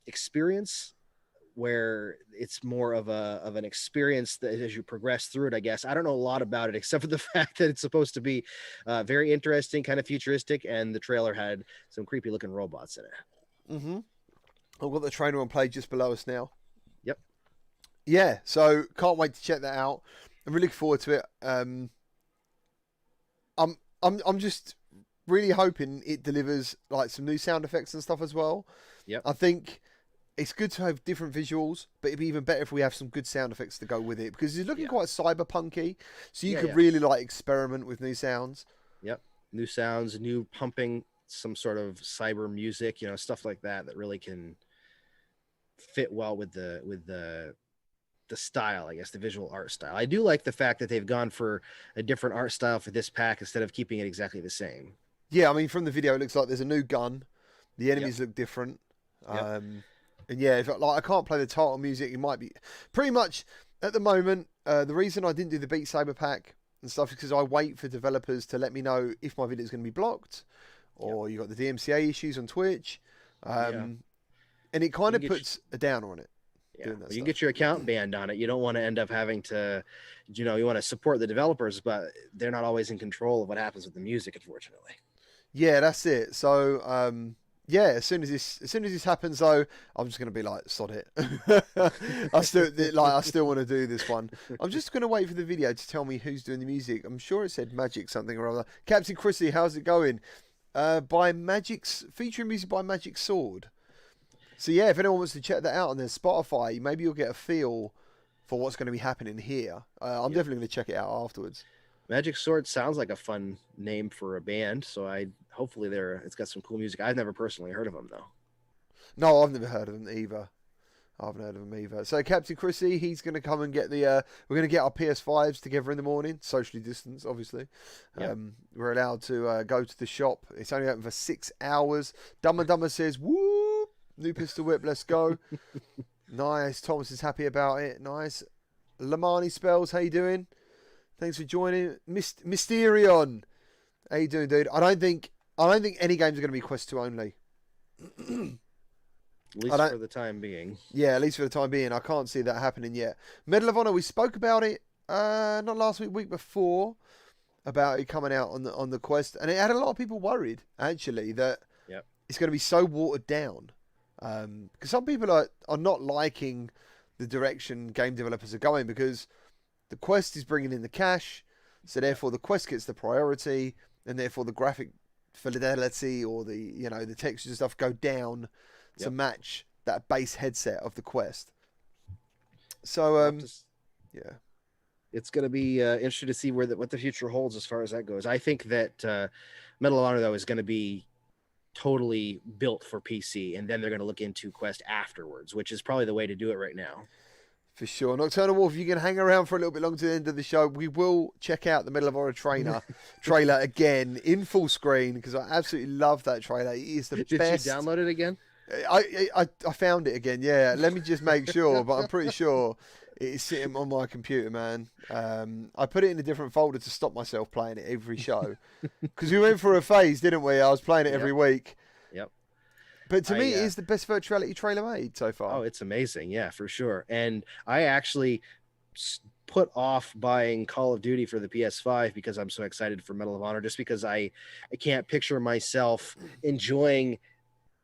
experience where it's more of an experience that as you progress through it, I guess. I don't know a lot about it except for the fact that it's supposed to be very interesting, kind of futuristic, and the trailer had some creepy looking robots in it. Mm-hmm. I've got the trailer on play just below us now. Yep. Yeah, so can't wait to check that out. I'm really looking forward to it. I'm just really hoping it delivers like some new sound effects and stuff as well. Yep. I think it's good to have different visuals, but it'd be even better if we have some good sound effects to go with it because it's looking quite cyberpunky. So you could really like experiment with new sounds. Yep. New sounds, new pumping, some sort of cyber music, stuff like that really can fit well with the style, I guess, the visual art style. I do like the fact that they've gone for a different art style for this pack instead of keeping it exactly the same. Yeah, I mean, from the video, it looks like there's a new gun. The enemies look different. And yeah, if I can't play the title music, it might be pretty much at the moment. The reason I didn't do the Beat Saber pack and stuff is because I wait for developers to let me know if my video is going to be blocked, or you got the DMCA issues on Twitch, and it kind of puts a downer on it. Yeah, you can get your account banned on it. You don't want to end up having to, you want to support the developers, but they're not always in control of what happens with the music, unfortunately. Yeah, that's it. So, yeah, as soon as this happens, though, I'm just gonna be like, sod it. I still want to do this one. I'm just gonna wait for the video to tell me who's doing the music. I'm sure it said Magic something or other. Captain Chrissy, how's it going? Featuring music by Magic Sword. So yeah, if anyone wants to check that out on their Spotify, maybe you'll get a feel for what's going to be happening here. I'm definitely going to check it out afterwards. Magic Sword sounds like a fun name for a band, so hopefully it's got some cool music. I've never personally heard of them though. No, I've never heard of them either. I haven't heard of them either. So Captain Chrissy, he's going to come and get we're going to get our PS5s together in the morning, socially distanced, obviously. Yep. We're allowed to go to the shop. It's only open for 6 hours. Dumb and Dumber says, woo! New Pistol Whip, let's go. Nice. Thomas is happy about it. Nice. Lamani Spells, how you doing? Thanks for joining. Mysterion, how you doing, dude? I don't think any games are going to be Quest 2 only. At least for the time being. Yeah, at least for the time being. I can't see that happening yet. Medal of Honor, we spoke about it not last week before, about it coming out on the Quest, and it had a lot of people worried actually that it's going to be so watered down. Because some people are not liking the direction game developers are going because the Quest is bringing in the cash, so therefore the Quest gets the priority, and therefore the graphic fidelity or the textures and stuff go down to match that base headset of the Quest. So yeah, it's going to be interesting to see what the future holds as far as that goes. I think that Medal of Honor though is going to be totally built for PC, and then they're going to look into Quest afterwards, which is probably the way to do it right now. For sure. Nocturnal Wolf, you can hang around for a little bit longer to the end of the show. We will check out the Medal of Honor trailer again in full screen because I absolutely love that trailer. It is the best. Did you download it again? I found it again, yeah. Let me just make sure, but I'm pretty sure it is sitting on my computer, man. I put it in a different folder to stop myself playing it every show. Because we went through a phase, didn't we? I was playing it every week. Yep. But to me, it is the best virtuality trailer made so far. Oh, it's amazing. Yeah, for sure. And I actually put off buying Call of Duty for the PS5 because I'm so excited for Medal of Honor, just because I can't picture myself enjoying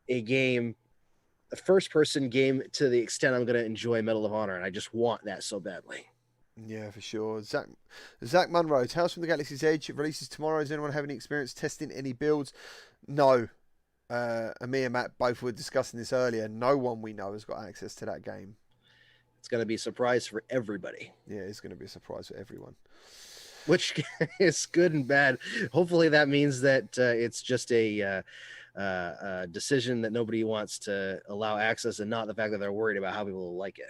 a game, a first person game, to the extent I'm going to enjoy Medal of Honor, and I just want that so badly. Yeah, for sure. Zach Munro, Tales from the Galaxy's Edge, it releases tomorrow. Does anyone have any experience testing any builds? No. And me and Matt both were discussing this earlier. No one we know has got access to that game. It's going to be a surprise for everybody. Yeah, it's going to be a surprise for everyone. Which is good and bad. Hopefully that means that it's just a decision that nobody wants to allow access, and not the fact that they're worried about how people will like it.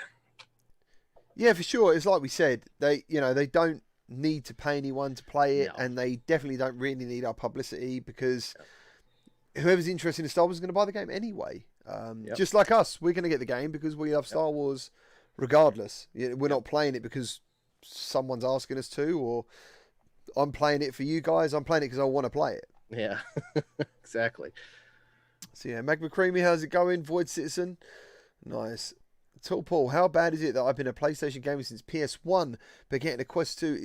Yeah, for sure. It's like we said, they don't need to pay anyone to play it, No. and they definitely don't really need our publicity, because whoever's interested in Star Wars is going to buy the game anyway. Just like us, we're going to get the game because we love Star Wars regardless. We're not playing it because someone's asking us to, or I'm playing it for you guys. I'm playing it because I want to play it. Yeah, exactly. So yeah, Magma Creamy, how's it going? Void Citizen, nice. Tall Paul, how bad is it that I've been a PlayStation gamer since PS1, but getting a Quest 2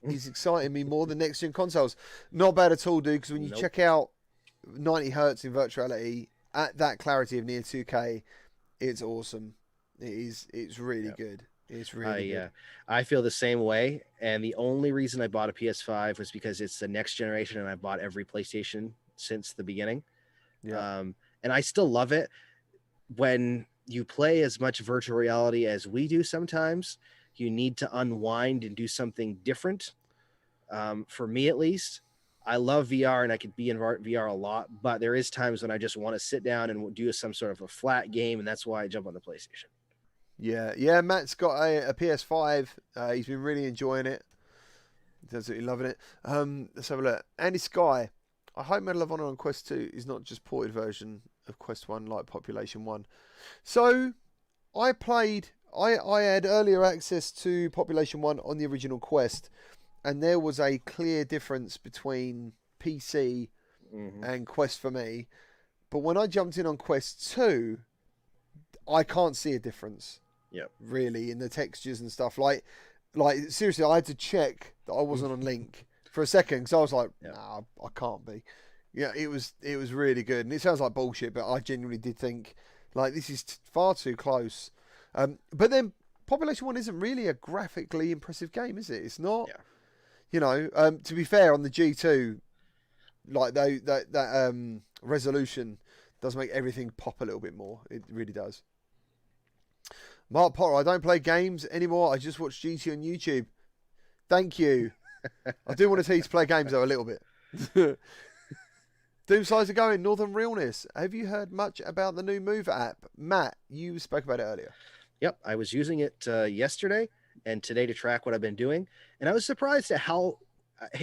is exciting me more than next gen consoles? Not bad at all, dude, because when you check out 90 Hertz in virtuality at that clarity of near 2K, it's awesome. It's really good. It's really good. I feel the same way, and the only reason I bought a PS5 was because it's the next generation, and I bought every PlayStation since the beginning. Yeah. And I still love it. When you play as much virtual reality as we do, sometimes you need to unwind and do something different. For me, at least, I love VR and I could be in VR a lot, but there is times when I just want to sit down and do some sort of a flat game, and that's why I jump on the PlayStation. Yeah. Matt's got a PS5. He's been really enjoying it. He's absolutely loving it. Let's have a look. Andy Sky, I hope Medal of Honor on Quest 2 is not just ported version of Quest 1 like Population 1. So, I had earlier access to Population 1 on the original Quest, and there was a clear difference between PC and Quest for me. But when I jumped in on Quest 2, I can't see a difference. Really, in the textures and stuff. Like seriously, I had to check that I wasn't on Link for a second, because I was like, nah, I can't be. Yeah, it was really good, and it sounds like bullshit, but I genuinely did think, like, this is far too close. But then Population 1 isn't really a graphically impressive game, is it? It's not. To be fair, on the G2, like that resolution does make everything pop a little bit more. It really does. Mark Potter, I don't play games anymore. I just watch GT on YouTube. Thank you. I do want to teach play games though a little bit. Doomsides are going. Northern Realness. Have you heard much about the new Move app? Matt, you spoke about it earlier. Yep, I was using it yesterday and today to track what I've been doing. And I was surprised at how,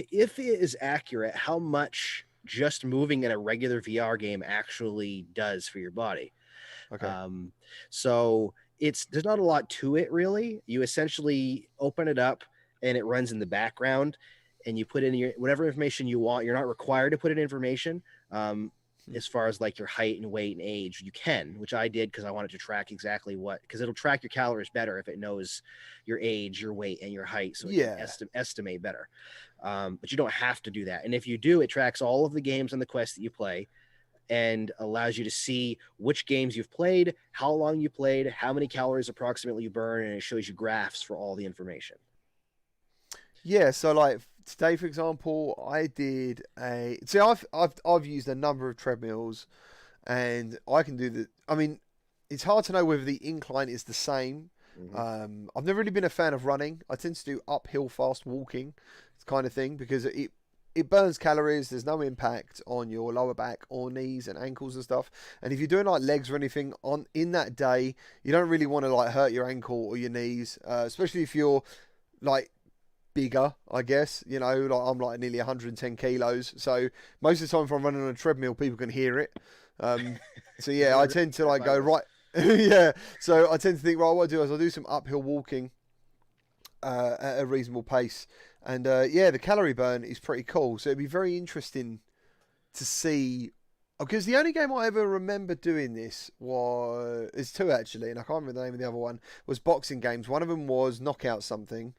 if it is accurate, how much just moving in a regular VR game actually does for your body. Okay. So there's not a lot to it, really. You essentially open it up and it runs in the background, and you put in your whatever information you want. You're not required to put in information. As far as like your height and weight and age, you can, which I did because I wanted to track exactly because it'll track your calories better if it knows your age, your weight, and your height, so it can estimate better. But you don't have to do that. And if you do, it tracks all of the games on the Quest that you play and allows you to see which games you've played, how long you played, how many calories approximately you burn, and it shows you graphs for all the information. Yeah, so like today, for example, I did I've used a number of treadmills, and I can do it's hard to know whether the incline is the same. I've never really been a fan of running. I tend to do uphill fast walking kind of thing, because it burns calories. There's no impact on your lower back or knees and ankles and stuff. And if you're doing like legs or anything in that day, you don't really want to like hurt your ankle or your knees, especially if you're like bigger, I guess. Like I'm like nearly 110 kilos. So most of the time if I'm running on a treadmill, people can hear it. So yeah, I tend to like go right. Yeah. So I tend to think, right, what I do is I'll do some uphill walking at a reasonable pace. And the calorie burn is pretty cool. So it'd be very interesting to see Because the only game I ever remember doing this was... It's two, actually, and I can't remember the name of the other one. Was boxing games. One of them was Knockout something,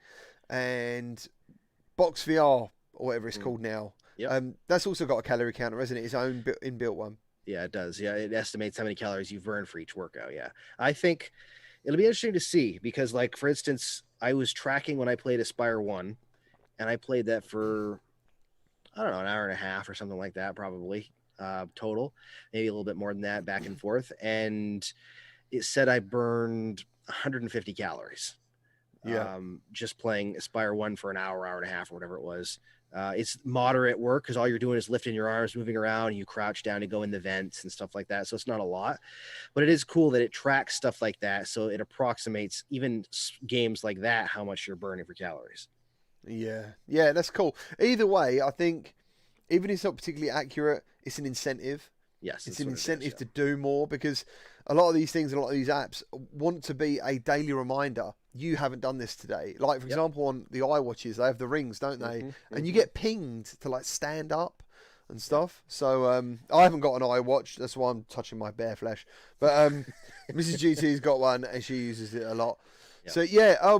and Box VR, or whatever it's called now. Yep. That's also got a calorie counter, isn't it? Its own inbuilt one. Yeah, it does. Yeah, it estimates how many calories you've burned for each workout. Yeah, I think it'll be interesting to see because, like, for instance, I was tracking when I played Aspire 1, and I played that for, I don't know, an hour and a half or something like that, probably total, maybe a little bit more than that, back and forth. And it said I burned 150 calories. Yeah. Just playing Aspire 1 for an hour, hour and a half, or whatever it was. It's moderate work because all you're doing is lifting your arms, moving around, and you crouch down to go in the vents and stuff like that. So it's not a lot, but it is cool that it tracks stuff like that. So it approximates even games like that, how much you're burning for calories. Yeah. Yeah, that's cool. Either way, I think even if it's not particularly accurate, it's an incentive. Yes. It's an incentive to do more because a lot of these things and a lot of these apps want to be a daily reminder. You haven't done this today. Like, for example, on the iWatches, they have the rings, don't they? And you get pinged to, like, stand up and stuff. So I haven't got an iWatch. That's why I'm touching my bare flesh. But Mrs. GT's got one and she uses it a lot. Yep. So, yeah, I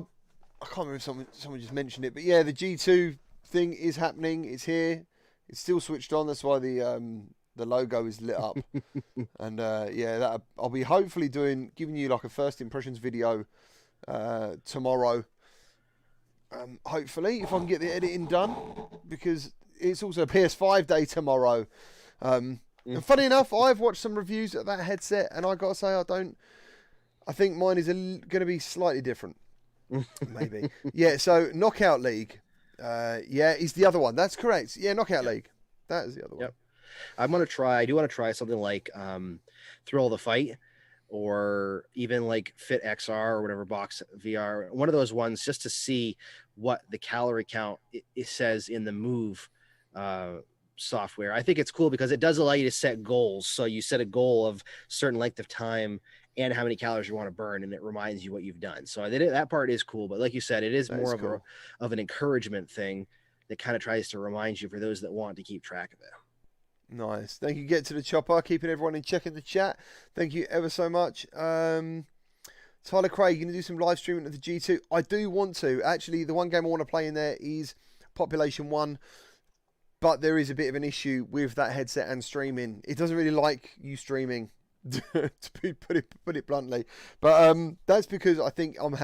can't remember if someone just mentioned it. But, yeah, the G2 thing is happening. It's here. It's still switched on. That's why the logo is lit up. And, yeah, I'll be hopefully giving you, like, a first impressions video tomorrow, hopefully, if I can get the editing done, because it's also a PS5 day tomorrow. And funny enough, I've watched some reviews of that headset, and I gotta say, I think mine is going to be slightly different. Maybe. Yeah, so Knockout League, yeah, is the other one. That's correct. Yeah, Knockout League. That is the other one. I do want to try something like Thrill of the Fight, or even like Fit XR or whatever box VR, one of those ones, just to see what the calorie count it says in the Move software. I think it's cool because it does allow you to set goals. So you set a goal of certain length of time and how many calories you want to burn, and it reminds you what you've done. So that part is cool. But like you said, it is more of an encouragement thing that kind of tries to remind you for those that want to keep track of it. Nice. Thank you, Get to the Chopper, keeping everyone in check in the chat. Thank you ever so much. Tyler Craig, you going to do some live streaming of the G2? I do want to. Actually, the one game I want to play in there is Population 1, but there is a bit of an issue with that headset and streaming. It doesn't really like you streaming, to put it bluntly. But that's because I think I'm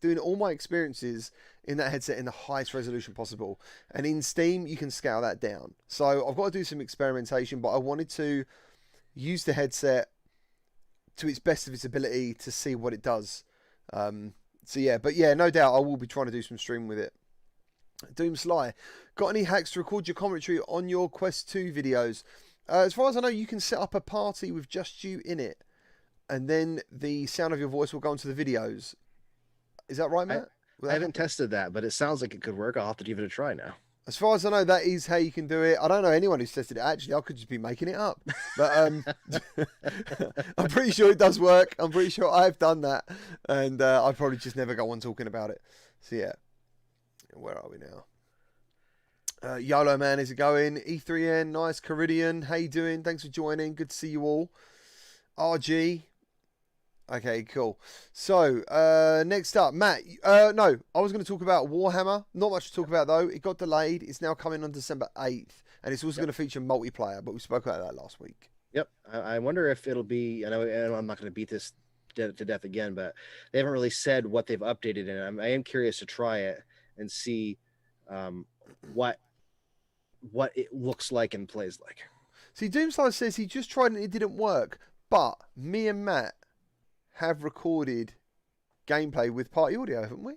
doing all my experiences in that headset in the highest resolution possible. And in Steam, you can scale that down. So I've got to do some experimentation, but I wanted to use the headset to its best of its ability to see what it does. So yeah, but yeah, no doubt I will be trying to do some streaming with it. Doom Sly, got any hacks to record your commentary on your Quest 2 videos? As far as I know, you can set up a party with just you in it, and then the sound of your voice will go into the videos. Is that right, Matt? I haven't tested that, but it sounds like it could work. I'll have to give it a try now. As far as I know, that is how you can do it. I don't know anyone who's tested it. Actually, I could just be making it up. But I'm pretty sure it does work. I'm pretty sure I've done that. And I probably just never go on talking about it. So, yeah. Where are we now? YOLO Man, is it going? E3N, nice. Caridian, how you doing? Thanks for joining. Good to see you all. RG. Okay, cool. So, next up, Matt. No, I was going to talk about Warhammer. Not much to talk about, though. It got delayed. It's now coming on December 8th. And it's also going to feature multiplayer, but we spoke about that last week. Yep. I wonder if it'll be, I know I'm not going to beat this to death again, but they haven't really said what they've updated in it. I am curious to try it and see what it looks like and plays like. See, Doomslayer says he just tried and it didn't work. But me and Matt have recorded gameplay with party audio, haven't we?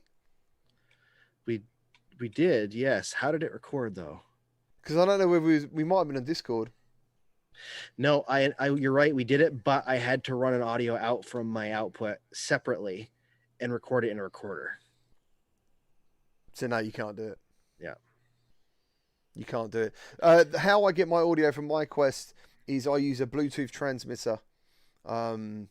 We did, yes. How did it record though? Because I don't know whether we might have been on Discord. No, you're right. We did it, but I had to run an audio out from my output separately and record it in a recorder. So no, you can't do it. Yeah, you can't do it. How I get my audio from my Quest is I use a Bluetooth transmitter, and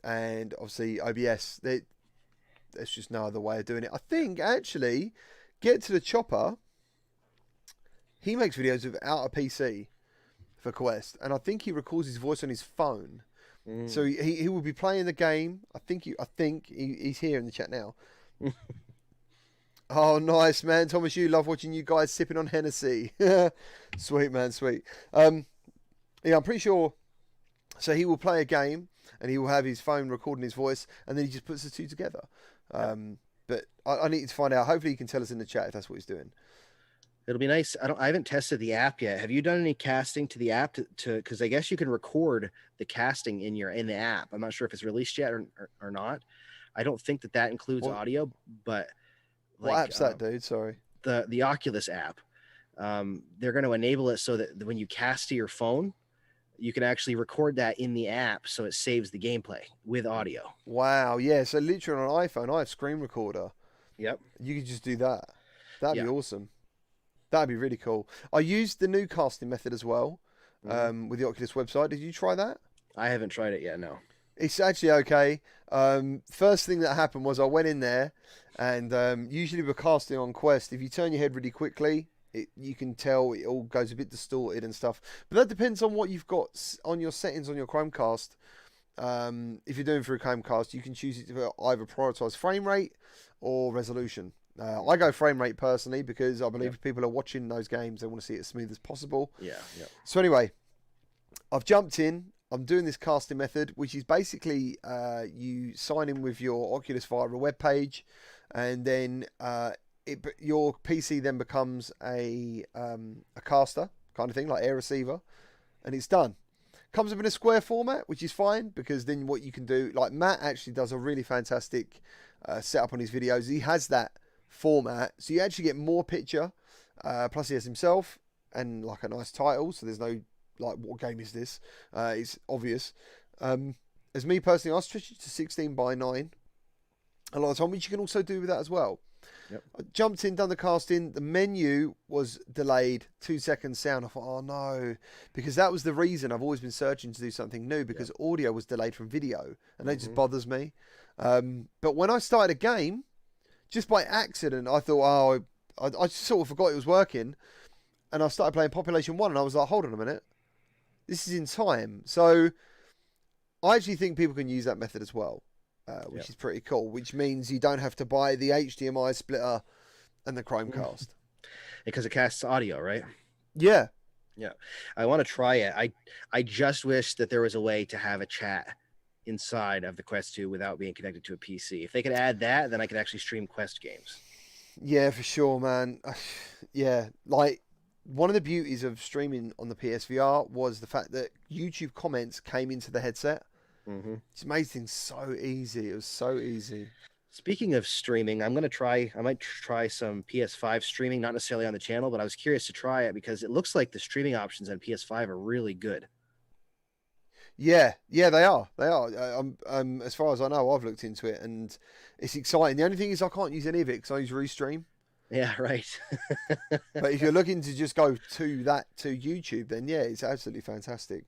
obviously OBS. There's just no other way of doing it. I think actually, Get to the Chopper. He makes videos without a PC for Quest, and I think he records his voice on his phone. So Mm. he will be playing the game. He's here in the chat now. Oh, nice, man. Thomas, you love watching you guys sipping on Hennessy. Sweet, man, sweet. Yeah, I'm pretty sure. So he will play a game and he will have his phone recording his voice, and then he just puts the two together. But I need to find out. Hopefully, he can tell us in the chat if that's what he's doing. It'll be nice. I haven't tested the app yet. Have you done any casting to the app to because I guess you can record the casting in the app. I'm not sure if it's released yet or not. I don't think that includes audio, but what app's that, dude? Sorry. The Oculus app. They're going to enable it so that when you cast to your phone, you can actually record that in the app, so it saves the gameplay with audio. Wow. Yeah. So literally on an iPhone, I have Screen Recorder. Yep. You could just do that. That'd be awesome. That'd be really cool. I used the new casting method as well with the Oculus website. Did you try that? I haven't tried it yet, no. It's actually okay. First thing that happened was I went in there, and usually with casting on Quest, if you turn your head really quickly, you can tell it all goes a bit distorted and stuff. But that depends on what you've got on your settings on your Chromecast. If you're doing through Chromecast, you can choose it to either prioritize frame rate or resolution. I go frame rate personally because I believe if people are watching those games, they want to see it as smooth as possible. Yeah. So anyway, I've jumped in. I'm doing this casting method, which is basically you sign in with your Oculus via a web page, and then your PC then becomes a caster kind of thing, like air receiver, and it's done. Comes up in a square format, which is fine because then what you can do, like Matt actually does a really fantastic setup on his videos. He has that format, so you actually get more picture. Plus he has himself and like a nice title, so there's no like what game is this? It's obvious. As me personally, I stretch it to 16:9 a lot of the time, which you can also do with that as well. Yep. I jumped in, done the casting. The menu was delayed 2 seconds sound. I thought, oh no, because that was the reason I've always been searching to do something new because audio was delayed from video, and that just bothers me. But when I started a game, just by accident, I thought, I just sort of forgot it was working, and I started playing Population 1, and I was like, hold on a minute, this is in time. So I actually think people can use that method as well. Which is pretty cool, which means you don't have to buy the HDMI splitter and the Chromecast. Because it casts audio, right? Yeah. I want to try it. I just wish that there was a way to have a chat inside of the Quest 2 without being connected to a PC. If they could add that, then I could actually stream Quest games. Yeah, for sure, man. Yeah, like one of the beauties of streaming on the PSVR was the fact that YouTube comments came into the headset. It's made things so easy. It was so easy. Speaking of streaming, I might try some PS5 streaming, not necessarily on the channel, but I was curious to try it because it looks like the streaming options on PS5 are really good. Yeah, they are. As far as I know, I've looked into it and it's exciting. The only thing is I can't use any of it because I use Restream. Yeah, right. But if you're looking to just go to YouTube, then yeah, it's absolutely fantastic.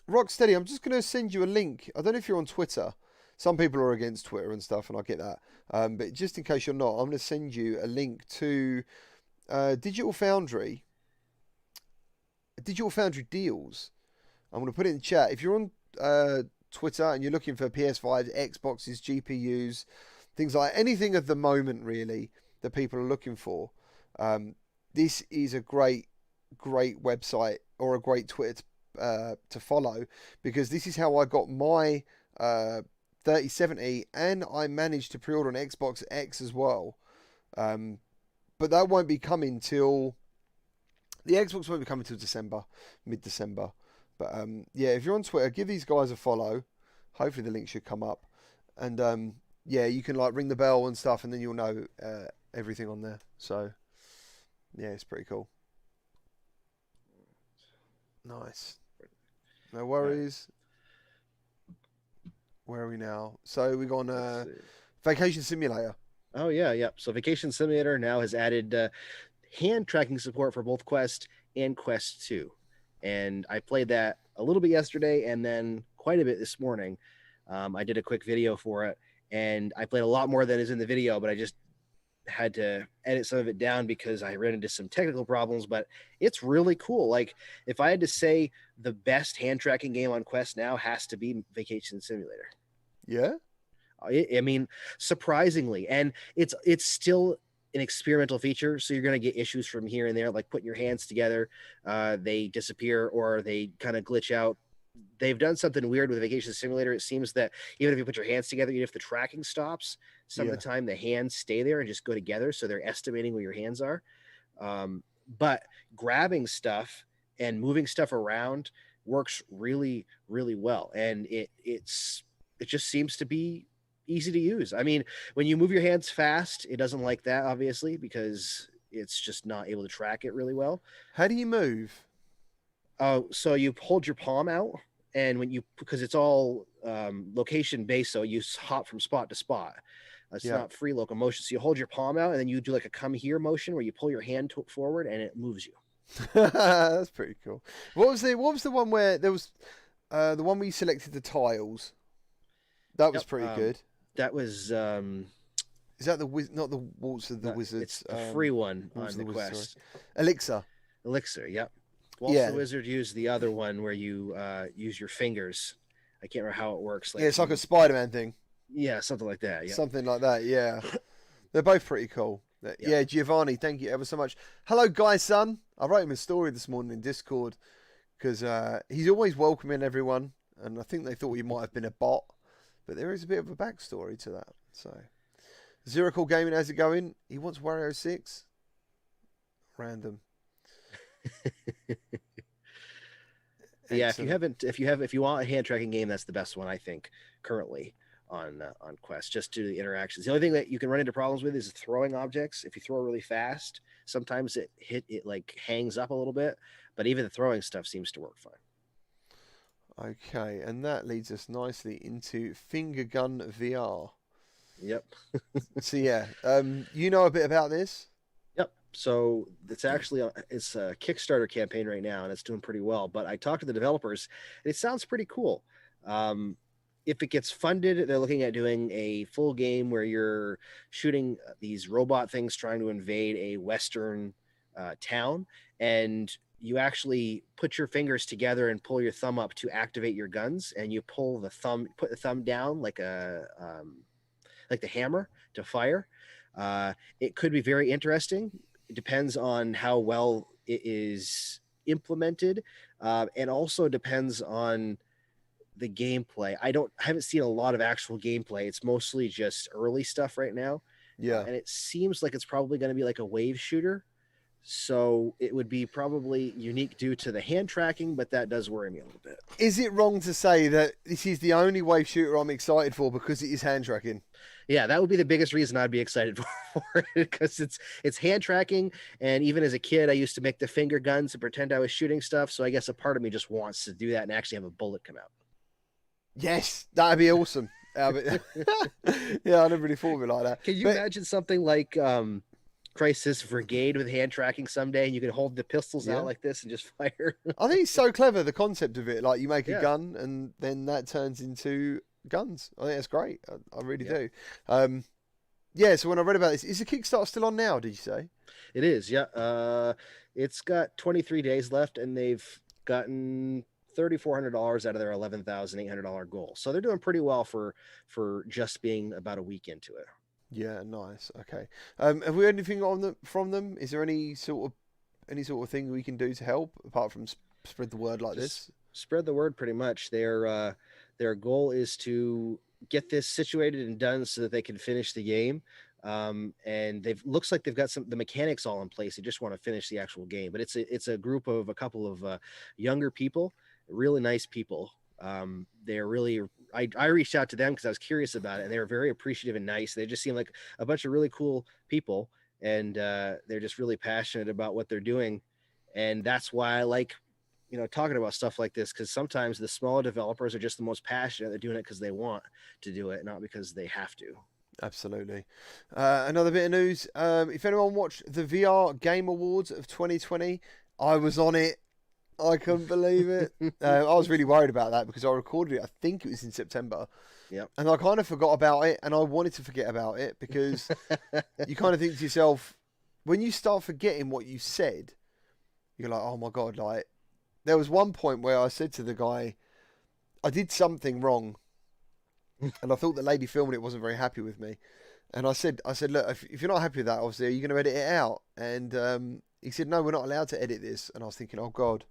Rocksteady, I'm just going to send you a link. I don't know if you're on Twitter. Some people are against Twitter and stuff, and I get that. But just in case you're not, I'm going to send you a link to Digital Foundry deals. I'm going to put it in the chat. If you're on Twitter and you're looking for PS5s, Xboxes, GPUs, things like anything of the moment, really, that people are looking for, this is a great website or a great Twitter to follow, because this is how I got my 3070 and I managed to pre-order an Xbox X as well. But that won't be coming till the Xbox won't be coming till December, mid-December. But yeah, if you're on Twitter, give these guys a follow. Hopefully the link should come up, and yeah, you can like ring the bell and stuff, and then you'll know everything on there. So yeah, it's pretty cool. Nice. No worries. Where are we now? So we're on Vacation Simulator. Oh, yeah. So Vacation Simulator now has added hand tracking support for both Quest and Quest 2. And I played that a little bit yesterday and then quite a bit this morning. I did a quick video for it, and I played a lot more than is in the video, but I just had to edit some of it down because I ran into some technical problems, but it's really cool. Like if I had to say the best hand tracking game on Quest now has to be Vacation Simulator. Yeah. I mean, surprisingly, and it's still an experimental feature, so you're going to get issues from here and there, like putting your hands together, they disappear or they kind of glitch out. They've done something weird with Vacation Simulator. It seems that even if you put your hands together, even if the tracking stops, some of the time the hands stay there and just go together, so they're estimating where your hands are. But grabbing stuff and moving stuff around works really, really well, and it just seems to be easy to use. I mean, when you move your hands fast, it doesn't like that, obviously, because it's just not able to track it really well. How do you move? So you hold your palm out, and because it's all location based, so you hop from spot to spot. It's not free locomotion. So you hold your palm out, and then you do like a come here motion where you pull your hand forward, and it moves you. That's pretty cool. What was the one where there was the one where you selected the tiles? That was pretty good. That was is that not the Waltz of the Wizards? It's the free one on the Quest. Elixir, yep. Waltz the Wizard used the other one where you use your fingers. I can't remember how it works. Like, yeah, it's like a Spider-Man thing. Yeah, something like that. Yeah. Something like that, yeah. They're both pretty cool. Yeah, Giovanni, thank you ever so much. Hello, guys, son. I wrote him a story this morning in Discord because he's always welcoming everyone, and I think they thought he might have been a bot, but there is a bit of a backstory to that. So, Zero Gaming, how's it going? He wants Wario 6. Random. Yeah, if you want a hand tracking game, that's the best one I think currently on Quest, just due to the interactions. The only thing that you can run into problems with is throwing objects. If you throw really fast, sometimes it like hangs up a little bit, but even the throwing stuff seems to work fine. Okay, and that leads us nicely into Finger Gun VR. Yep. So yeah, you know a bit about this? Yep. So it's actually it's a Kickstarter campaign right now, and it's doing pretty well. But I talked to the developers, and it sounds pretty cool. If it gets funded, they're looking at doing a full game where you're shooting these robot things trying to invade a Western town, and you actually put your fingers together and pull your thumb up to activate your guns, and you put the thumb down like the hammer to fire. It could be very interesting. It depends on how well it is implemented, and also depends on the gameplay. I haven't seen a lot of actual gameplay. It's mostly just early stuff right now. Yeah. And it seems like it's probably going to be like a wave shooter. So it would be probably unique due to the hand tracking, but that does worry me a little bit. Is it wrong to say that this is the only wave shooter I'm excited for because it is hand tracking? Yeah, that would be the biggest reason I'd be excited for it, because it's hand tracking, and even as a kid, I used to make the finger guns and pretend I was shooting stuff. So I guess a part of me just wants to do that and actually have a bullet come out. Yes, that'd be awesome. Yeah, I never really thought of it like that. Can you imagine something like Crisis Brigade with hand tracking someday, and you can hold the pistols out like this and just fire? I think it's so clever, the concept of it. Like, you make a gun and then that turns into guns. I think that's great. I really do. So when I read about this, is the Kickstarter still on now, did you say? It is, yeah. It's got 23 days left, and they've gotten $3,400 out of their $11,800 goal. So they're doing pretty well for just being about a week into it. Yeah, nice. Okay. Have we heard anything from them? Is there any sort of thing we can do to help apart from spread the word like this? Spread the word, pretty much. Their goal is to get this situated and done so that they can finish the game. And looks like they've got the mechanics all in place. They just want to finish the actual game. But it's a group of a couple of younger people, really nice people. They're really, I reached out to them because I was curious about it, and they were very appreciative and nice. They just seem like a bunch of really cool people, and they're just really passionate about what they're doing. And that's why I like, talking about stuff like this, because sometimes the smaller developers are just the most passionate. They're doing it because they want to do it, not because they have to. Absolutely. Another bit of news. If anyone watched the VR Game Awards of 2020, I was on it. I couldn't believe it. I was really worried about that because I recorded it, I think it was in September. Yep. And I kind of forgot about it, and I wanted to forget about it because you kind of think to yourself, when you start forgetting what you said, you're like, oh my God, like, there was one point where I said to the guy, I did something wrong, and I thought the lady filming it wasn't very happy with me. And I said, look, if you're not happy with that, obviously, are you going to edit it out? And he said, no, we're not allowed to edit this. And I was thinking, oh God,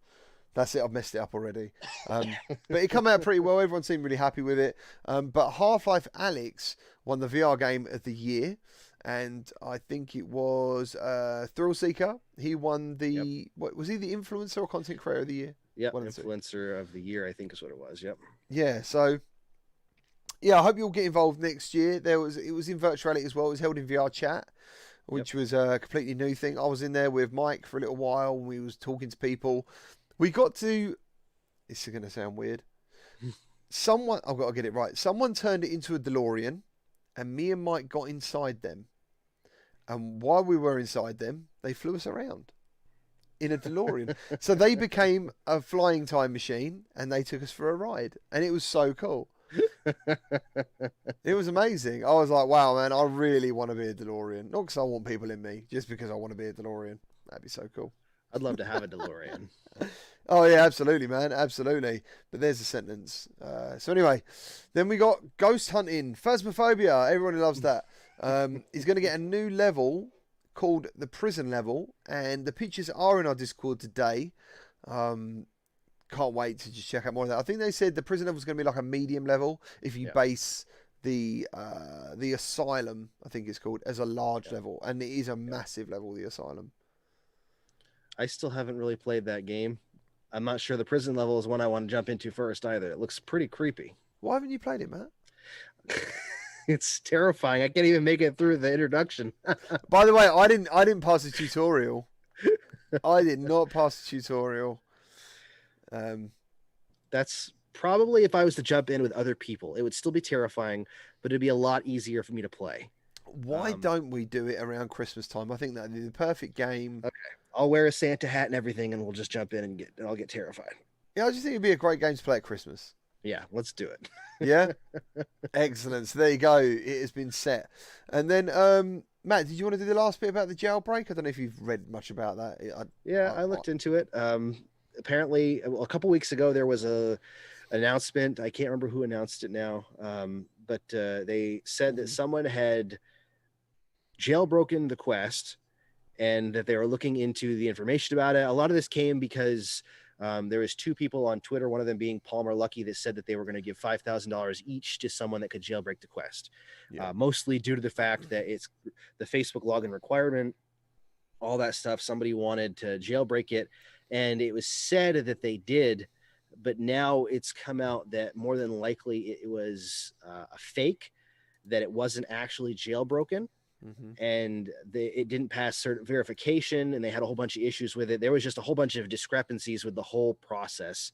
that's it, I've messed it up already. But it came out pretty well. Everyone seemed really happy with it. But Half-Life Alyx won the VR game of the year. And I think it was Thrill Seeker. He won the, what was he, the influencer or content creator of the year? Yep, influencer of the year, I think is what it was. Yep. Yeah, so yeah, I hope you'll get involved next year. It was in virtuality as well. It was held in VR chat, which was a completely new thing. I was in there with Mike for a little while and we was talking to people. We got to, this is going to sound weird. Someone, I've got to get it right. Someone turned it into a DeLorean and me and Mike got inside them. And while we were inside them, they flew us around in a DeLorean. So they became a flying time machine and they took us for a ride. And it was so cool. It was amazing. I was like, wow, man, I really want to be a DeLorean. Not because I want people in me, just because I want to be a DeLorean. That'd be so cool. I'd love to have a DeLorean. Oh, yeah, absolutely, man. Absolutely. But there's a sentence. So anyway, then we got Ghost Hunting. Phasmophobia. Everyone loves that. He's going to get a new level called the Prison Level. And the pictures are in our Discord today. Can't wait to just check out more of that. I think they said the prison level is going to be like a medium level if you base the asylum, I think it's called, as a large level, and it is a massive level, the asylum. I still haven't really played that game. I'm not sure the prison level is one I want to jump into first either. It looks pretty creepy. Why haven't you played it, Matt? It's terrifying. I can't even make it through the introduction. By the way, I didn't pass the tutorial. I did not pass the tutorial. That's probably if I was to jump in with other people, it would still be terrifying, but it'd be a lot easier for me to play. Why don't we do it around Christmas time? I think that'd be the perfect game. Okay, I'll wear a Santa hat and everything, and we'll just jump in and I'll get terrified. Yeah, I just think it'd be a great game to play at Christmas. Yeah, let's do it. Yeah, excellent. So there you go. It has been set. And then, Matt, did you want to do the last bit about the jailbreak? I don't know if you've read much about that. I looked into it. Apparently a couple weeks ago there was a announcement. I can't remember who announced it now, but they said that someone had jailbroken the Quest and that they were looking into the information about it. A lot of this came because there was two people on Twitter, one of them being Palmer Lucky, that said that they were going to give $5,000 each to someone that could jailbreak the Quest, mostly due to the fact that it's the Facebook login requirement, all that stuff. Somebody wanted to jailbreak it. And it was said that they did, but now it's come out that more than likely it was a fake, that it wasn't actually jailbroken, and it didn't pass certain verification, and they had a whole bunch of issues with it. There was just a whole bunch of discrepancies with the whole process,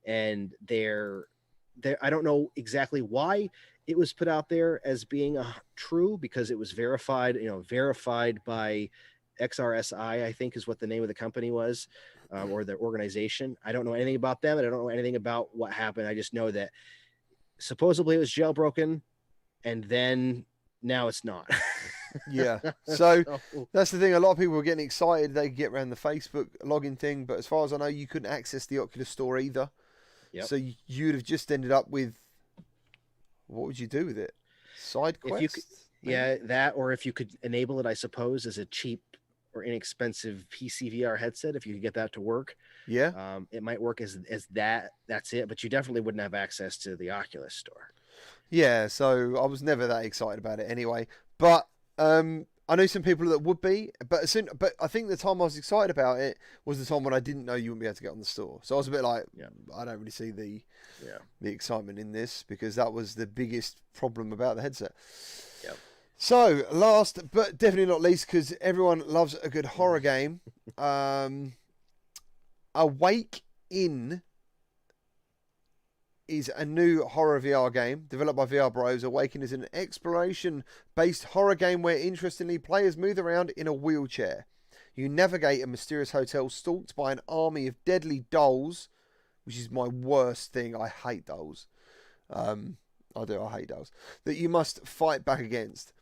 and I don't know exactly why it was put out there as being true, because it was verified by XRSI, I think is what the name of the company was. Or the organization. I don't know anything about them, and I don't know anything about what happened. I just know that supposedly it was jailbroken, and then now it's not. Yeah. So that's the thing. A lot of people were getting excited they could get around the Facebook login thing, but as far as I know, you couldn't access the Oculus Store either. Yep. So you'd have just ended up with, what would you do with it? Side quest? That, or if you could enable it, I suppose, as a cheap or inexpensive PC VR headset, if you could get that to work. Yeah. It might work as that. That's it. But you definitely wouldn't have access to the Oculus Store. Yeah. So I was never that excited about it anyway. But I know some people that would be. But I think the time I was excited about it was the time when I didn't know you wouldn't be able to get on the store. So I was a bit like, I don't really see the excitement in this, because that was the biggest problem about the headset. Yep. So, last but definitely not least, because everyone loves a good horror game, Awake In is a new horror VR game developed by VR Bros. Awaken is an exploration-based horror game where, interestingly, players move around in a wheelchair. You navigate a mysterious hotel stalked by an army of deadly dolls, which is my worst thing. I hate dolls. I hate dolls. That you must fight back against.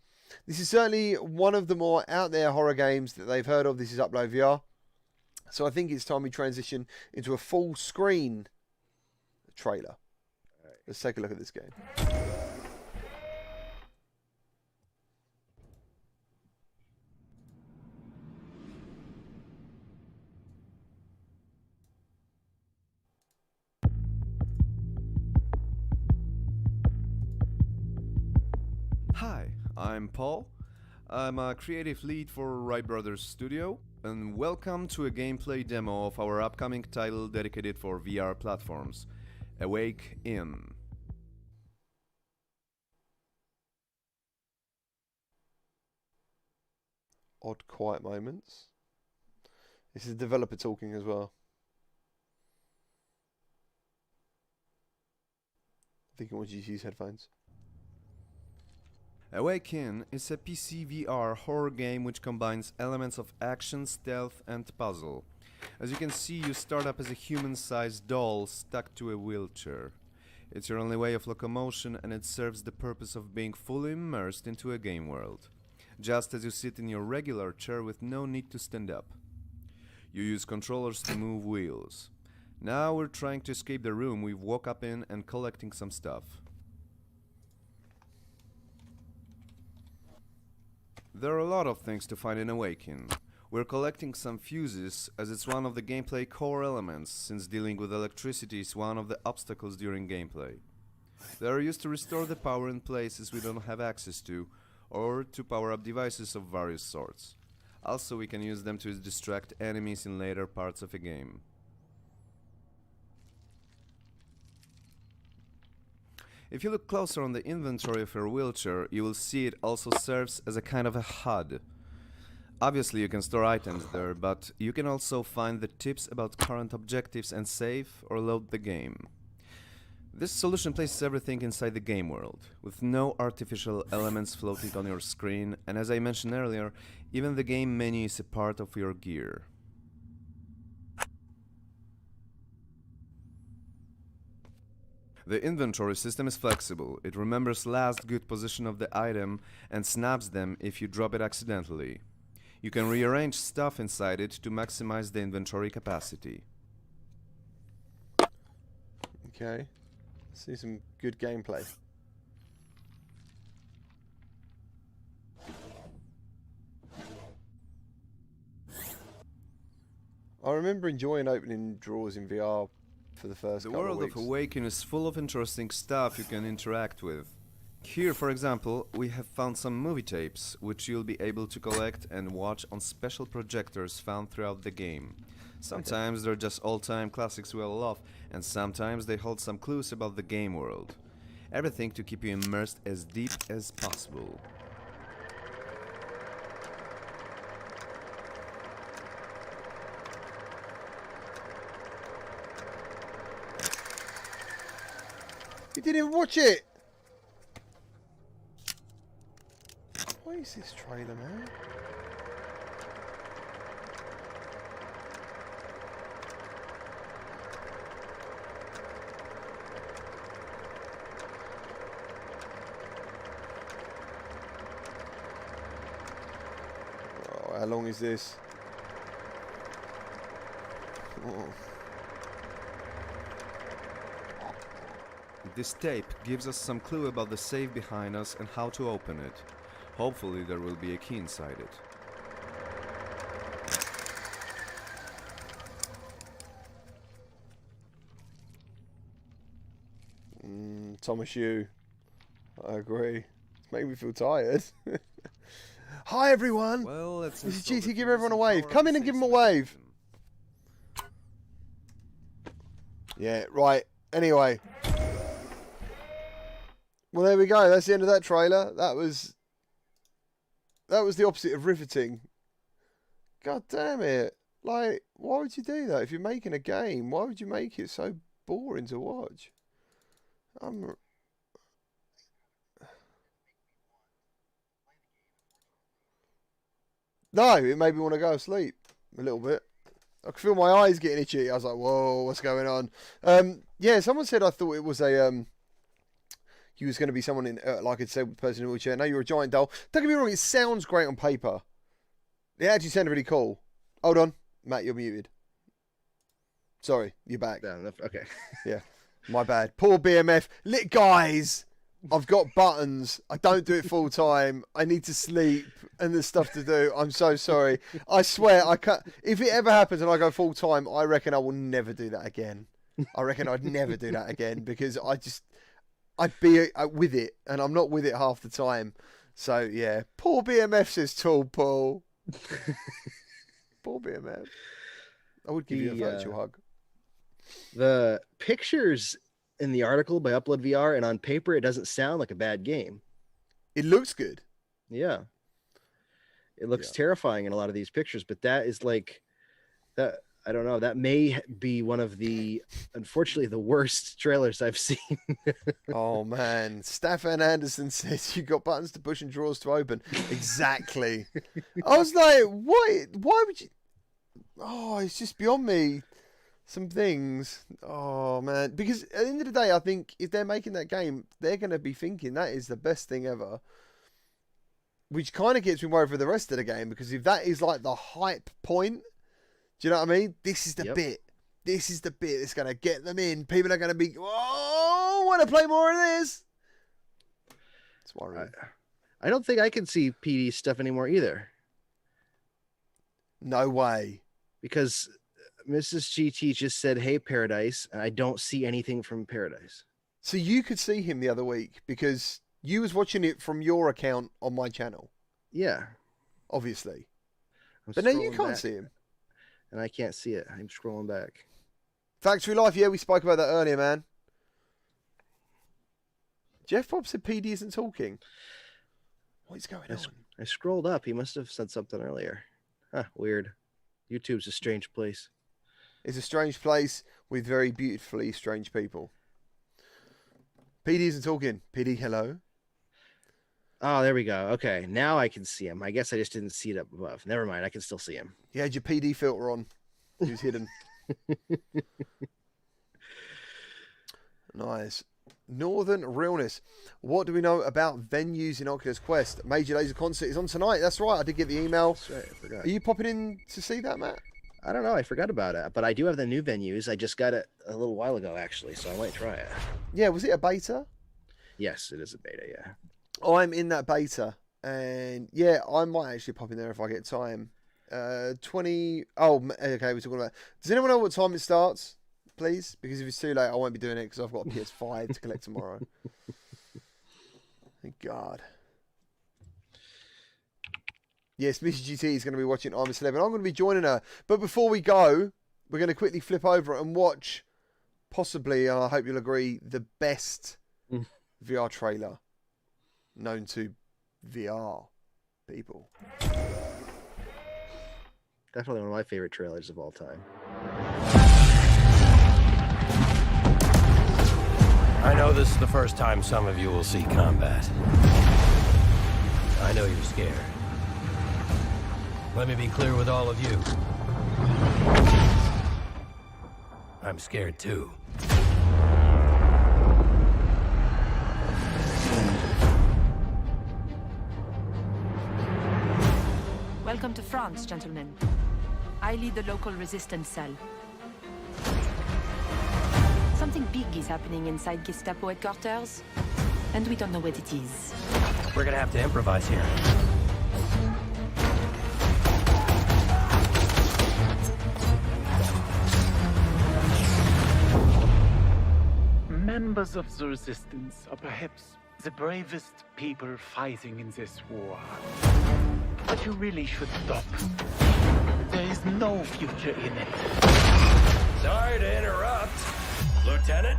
This is certainly one of the more out there horror games that they've heard of. This is Upload VR. So I think it's time we transition into a full screen trailer. Let's take a look at this game. Hi, I'm Paul. I'm a creative lead for Wright Brothers Studio, and welcome to a gameplay demo of our upcoming title dedicated for VR platforms, Awake In. Odd quiet moments. This is the developer talking as well. I think he wants you to use headphones. Awake In is a PC VR horror game which combines elements of action, stealth and puzzle. As you can see, you start up as a human-sized doll stuck to a wheelchair. It's your only way of locomotion and it serves the purpose of being fully immersed into a game world, just as you sit in your regular chair with no need to stand up. You use controllers to move wheels. Now we're trying to escape the room we woke up in and collecting some stuff. There are a lot of things to find in Awaken. We're collecting some fuses as it's one of the gameplay core elements, since dealing with electricity is one of the obstacles during gameplay. They are used to restore the power in places we don't have access to, or to power up devices of various sorts. Also, we can use them to distract enemies in later parts of a game. If you look closer on the inventory of your wheelchair, you will see it also serves as a kind of a HUD. Obviously you can store items there, but you can also find the tips about current objectives and save or load the game. This solution places everything inside the game world, with no artificial elements floating on your screen, and as I mentioned earlier, even the game menu is a part of your gear. The inventory system is flexible. It remembers last good position of the item and snaps them if you drop it accidentally. You can rearrange stuff inside it to maximize the inventory capacity. Okay. See some good gameplay. I remember enjoying opening drawers in VR for the first couple of The world weeks. of Awaken is full of interesting stuff you can interact with. Here, for example, we have found some movie tapes, which you'll be able to collect and watch on special projectors found throughout the game. Sometimes they're just all-time classics we all love, and sometimes they hold some clues about the game world. Everything to keep you immersed as deep as possible. You didn't even watch it! What is this trailer, man? Oh, how long is this? Oh. This tape gives us some clue about the safe behind us and how to open it. Hopefully there will be a key inside it. Thomas Hugh. I agree. It's making me feel tired. Hi everyone! Well, let's This is install GT, the give fuse everyone a and wave. power Come up in the and give safe them a wave. selection. Yeah, right. Anyway. Well, there we go. That's the end of that trailer. That was the opposite of riveting. God damn it. Like, why would you do that? If you're making a game, why would you make it so boring to watch? No, it made me want to go to sleep. a little bit. I could feel my eyes getting itchy. I was like, whoa, what's going on? Yeah, someone said I thought it was a he was going to be someone in like a disabled person in a wheelchair. No, you're a giant doll. Don't get me wrong, it sounds great on paper. It actually sounded really cool. Hold on, Matt, you're muted. Sorry, you're back. Okay. Yeah, my bad. Poor BMF. Guys, I've got buttons. I don't do it full time. I need to sleep and there's stuff to do. I'm so sorry. I swear, I can't. If it ever happens and I go full time, I reckon I will never do that again. I reckon I'd never do that again because I'd be with it and I'm not with it half the time. So yeah, poor BMF says tall Paul. Poor BMF. I would give you a virtual hug. The pictures in the article by Upload VR and on paper, it doesn't sound like a bad game. It looks good. Yeah. It looks terrifying in a lot of these pictures, but that is like that. I don't know. That may be one of the, unfortunately, the worst trailers I've seen. Oh man, Staffan Anderson says you got buttons to push and drawers to open. Exactly. I was like, why? Why would you? Oh, it's just beyond me. Some things. Oh man, because at the end of the day, I think if they're making that game, they're going to be thinking that is the best thing ever. Which kind of gets me worried for the rest of the game, because if that is like the hype point, do you know what I mean? This is the bit. This is the bit that's going to get them in. People are going to be, oh, I want to play more of this. It's worrying. I don't think I can see PD stuff anymore either. No way. Because Mrs. GT just said, hey, Paradise, and I don't see anything from Paradise. So you could see him the other week because you was watching it from your account on my channel. Yeah. Obviously. But now you can't see him. And I can't see it. I'm scrolling back. Factory Life, yeah, we spoke about that earlier, man. Jeff Bob said PD isn't talking. What is going on? I scrolled up. He must have said something earlier. Huh, weird. YouTube's a strange place. It's a strange place with very beautifully strange people. PD isn't talking. PD, hello? Oh, there we go. Okay, now I can see him. I guess I just didn't see it up above. Never mind. I can still see him. You had your PD filter on. He was hidden. Nice. Northern Realness. What do we know about venues in Oculus Quest? Major Laser Concert is on tonight. That's right. I did get the email. That's right. I forgot. Are you popping in to see that, Matt? I don't know. I forgot about it. But I do have the new venues. I just got it a little while ago, actually. So I might try it. Yeah. Was it a beta? Yes, it is a beta. Yeah. I'm in that beta. And yeah, I might actually pop in there if I get time. 20. Oh, okay. We're talking about. Does anyone know what time it starts? Please, because if it's too late, I won't be doing it because I've got a PS5 to collect tomorrow. Thank God. Yes, Mrs. GT is going to be watching I'm a Celeb, and I'm going to be joining her. But before we go, we're going to quickly flip over and watch, possibly, and I hope you'll agree, the best VR trailer known to VR people. Definitely one of my favorite trailers of all time. I know this is the first time some of you will see combat. I know you're scared. Let me be clear with all of you. I'm scared too. Welcome to France, gentlemen. I lead the local resistance cell. Something big is happening inside Gestapo headquarters, and we don't know what it is. We're gonna have to improvise here. Members of the resistance are perhaps the bravest people fighting in this war. But you really should stop. There is no future in it. Sorry to interrupt, Lieutenant.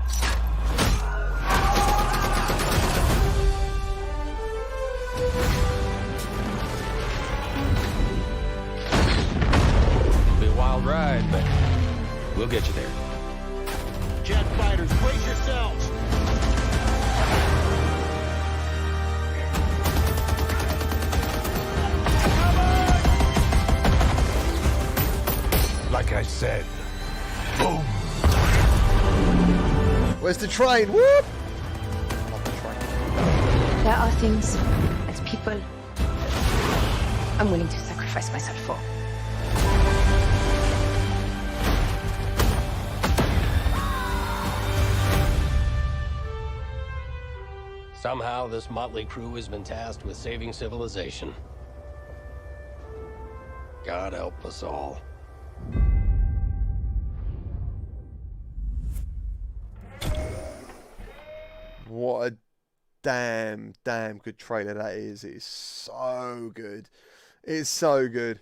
Be a wild ride, but we'll get you there. Jet fighters, brace yourselves! said. Boom! Where's the train? Whoop! Love the train. There are things and people I'm willing to sacrifice myself for. Somehow, this motley crew has been tasked with saving civilization. God help us all. What a damn good trailer that is. It is so good. It's so good.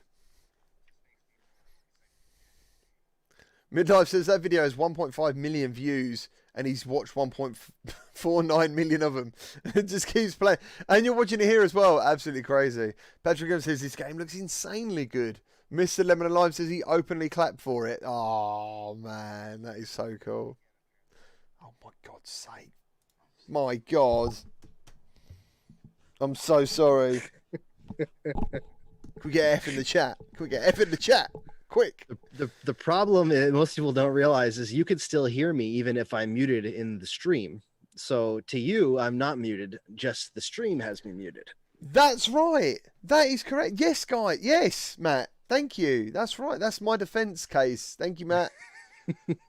Midlife says that video has 1.5 million views and he's watched 1.49 million of them. It just keeps playing. And you're watching it here as well. Absolutely crazy. Patrick Evans says this game looks insanely good. Mr. Lemon and Lime says he openly clapped for it. Oh, man. That is so cool. Oh, my God's sake. My God. I'm so sorry. Can we get F in the chat? Can we get F in the chat? Quick. The problem is, most people don't realize is you could still hear me even if I'm muted in the stream. So to you, I'm not muted. Just the stream has me muted. That's right. That is correct. Yes, Guy. Yes, Matt. Thank you. That's right. That's my defense case. Thank you, Matt.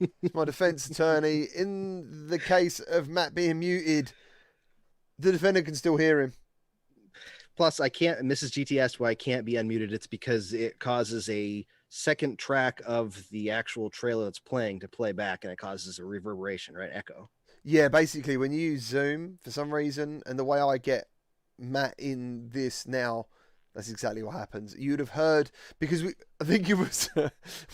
It's my defense attorney. In the case of Matt being muted, the defendant can still hear him. Plus, I can't, Mrs. GT asked why I can't be unmuted. It's because it causes a second track of the actual trailer that's playing to play back, and it causes a reverberation, right? Echo. Yeah, basically, when you use Zoom, for some reason, and the way I get Matt in this now, that's exactly what happens. You'd have heard, because I think it was,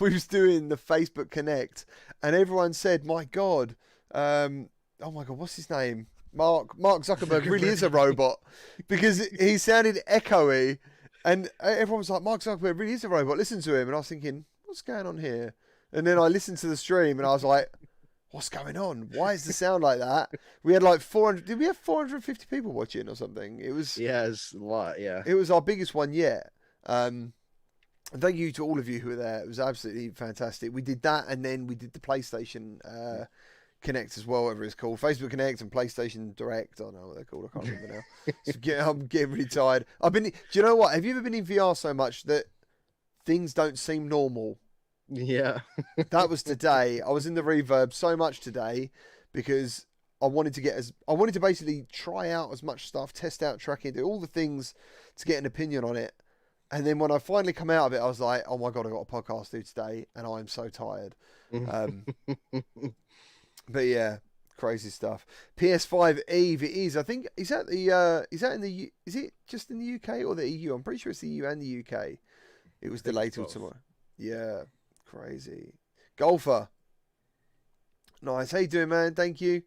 we was doing the Facebook Connect, and everyone said, my God, oh my God, what's his name? Mark Zuckerberg really is a robot, because he sounded echoey, and everyone was like, Mark Zuckerberg really is a robot, listen to him. And I was thinking, what's going on here? And then I listened to the stream, and I was like, what's going on? Why is the sound like that? We had like 400, did we have 450 people watching or something? It was, yeah, it's a lot. Yeah. It was our biggest one yet. And thank you to all of you who were there. It was absolutely fantastic. We did that, and then we did the PlayStation Connect as well, whatever it's called. Facebook Connect and PlayStation Direct. I don't know what they're called. I can't remember now. I'm getting really tired. Do you know what? Have you ever been in VR so much that things don't seem normal? Yeah. That was today. I was in the Reverb so much today because I wanted to basically try out as much stuff, test out tracking, do all the things to get an opinion on it. And then when I finally come out of it, I was like, oh my God, I got a podcast to do today and I'm so tired. But yeah, crazy stuff. PS5 Eve it is. I think is that it just in the UK or the EU? I'm pretty sure it's the EU and the UK. It was delayed till tomorrow. Yeah. Crazy. Golfer. Nice. How you doing, man? Thank you.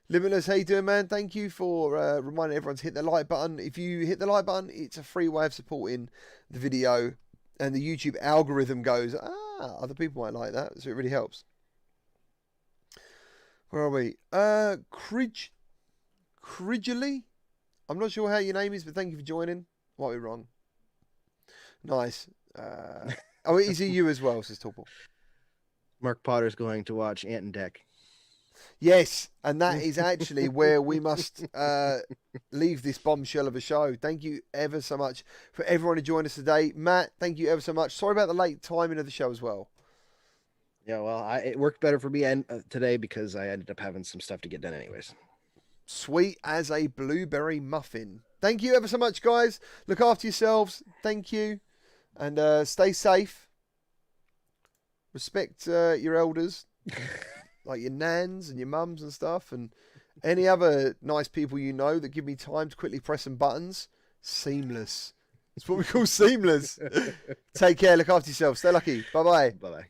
Limitless, how you doing, man? Thank you for reminding everyone to hit the like button. If you hit the like button, it's a free way of supporting the video. And the YouTube algorithm goes, other people might like that. So it really helps. Where are we? Cridgely? I'm not sure how your name is, but thank you for joining. Might be wrong. Nice. Oh, is it you as well, says Torpor? Mark Potter's going to watch Ant and Dec. Yes, and that is actually where we must leave this bombshell of a show. Thank you ever so much for everyone who joined us today. Matt, thank you ever so much. Sorry about the late timing of the show as well. Yeah, well, it worked better for me today because I ended up having some stuff to get done anyways. Sweet as a blueberry muffin. Thank you ever so much, guys. Look after yourselves. Thank you. And stay safe. Respect your elders. Like your nans and your mums and stuff. And any other nice people you know that give me time to quickly press some buttons. Seamless. It's what we call seamless. Take care. Look after yourself. Stay lucky. Bye-bye. Bye-bye.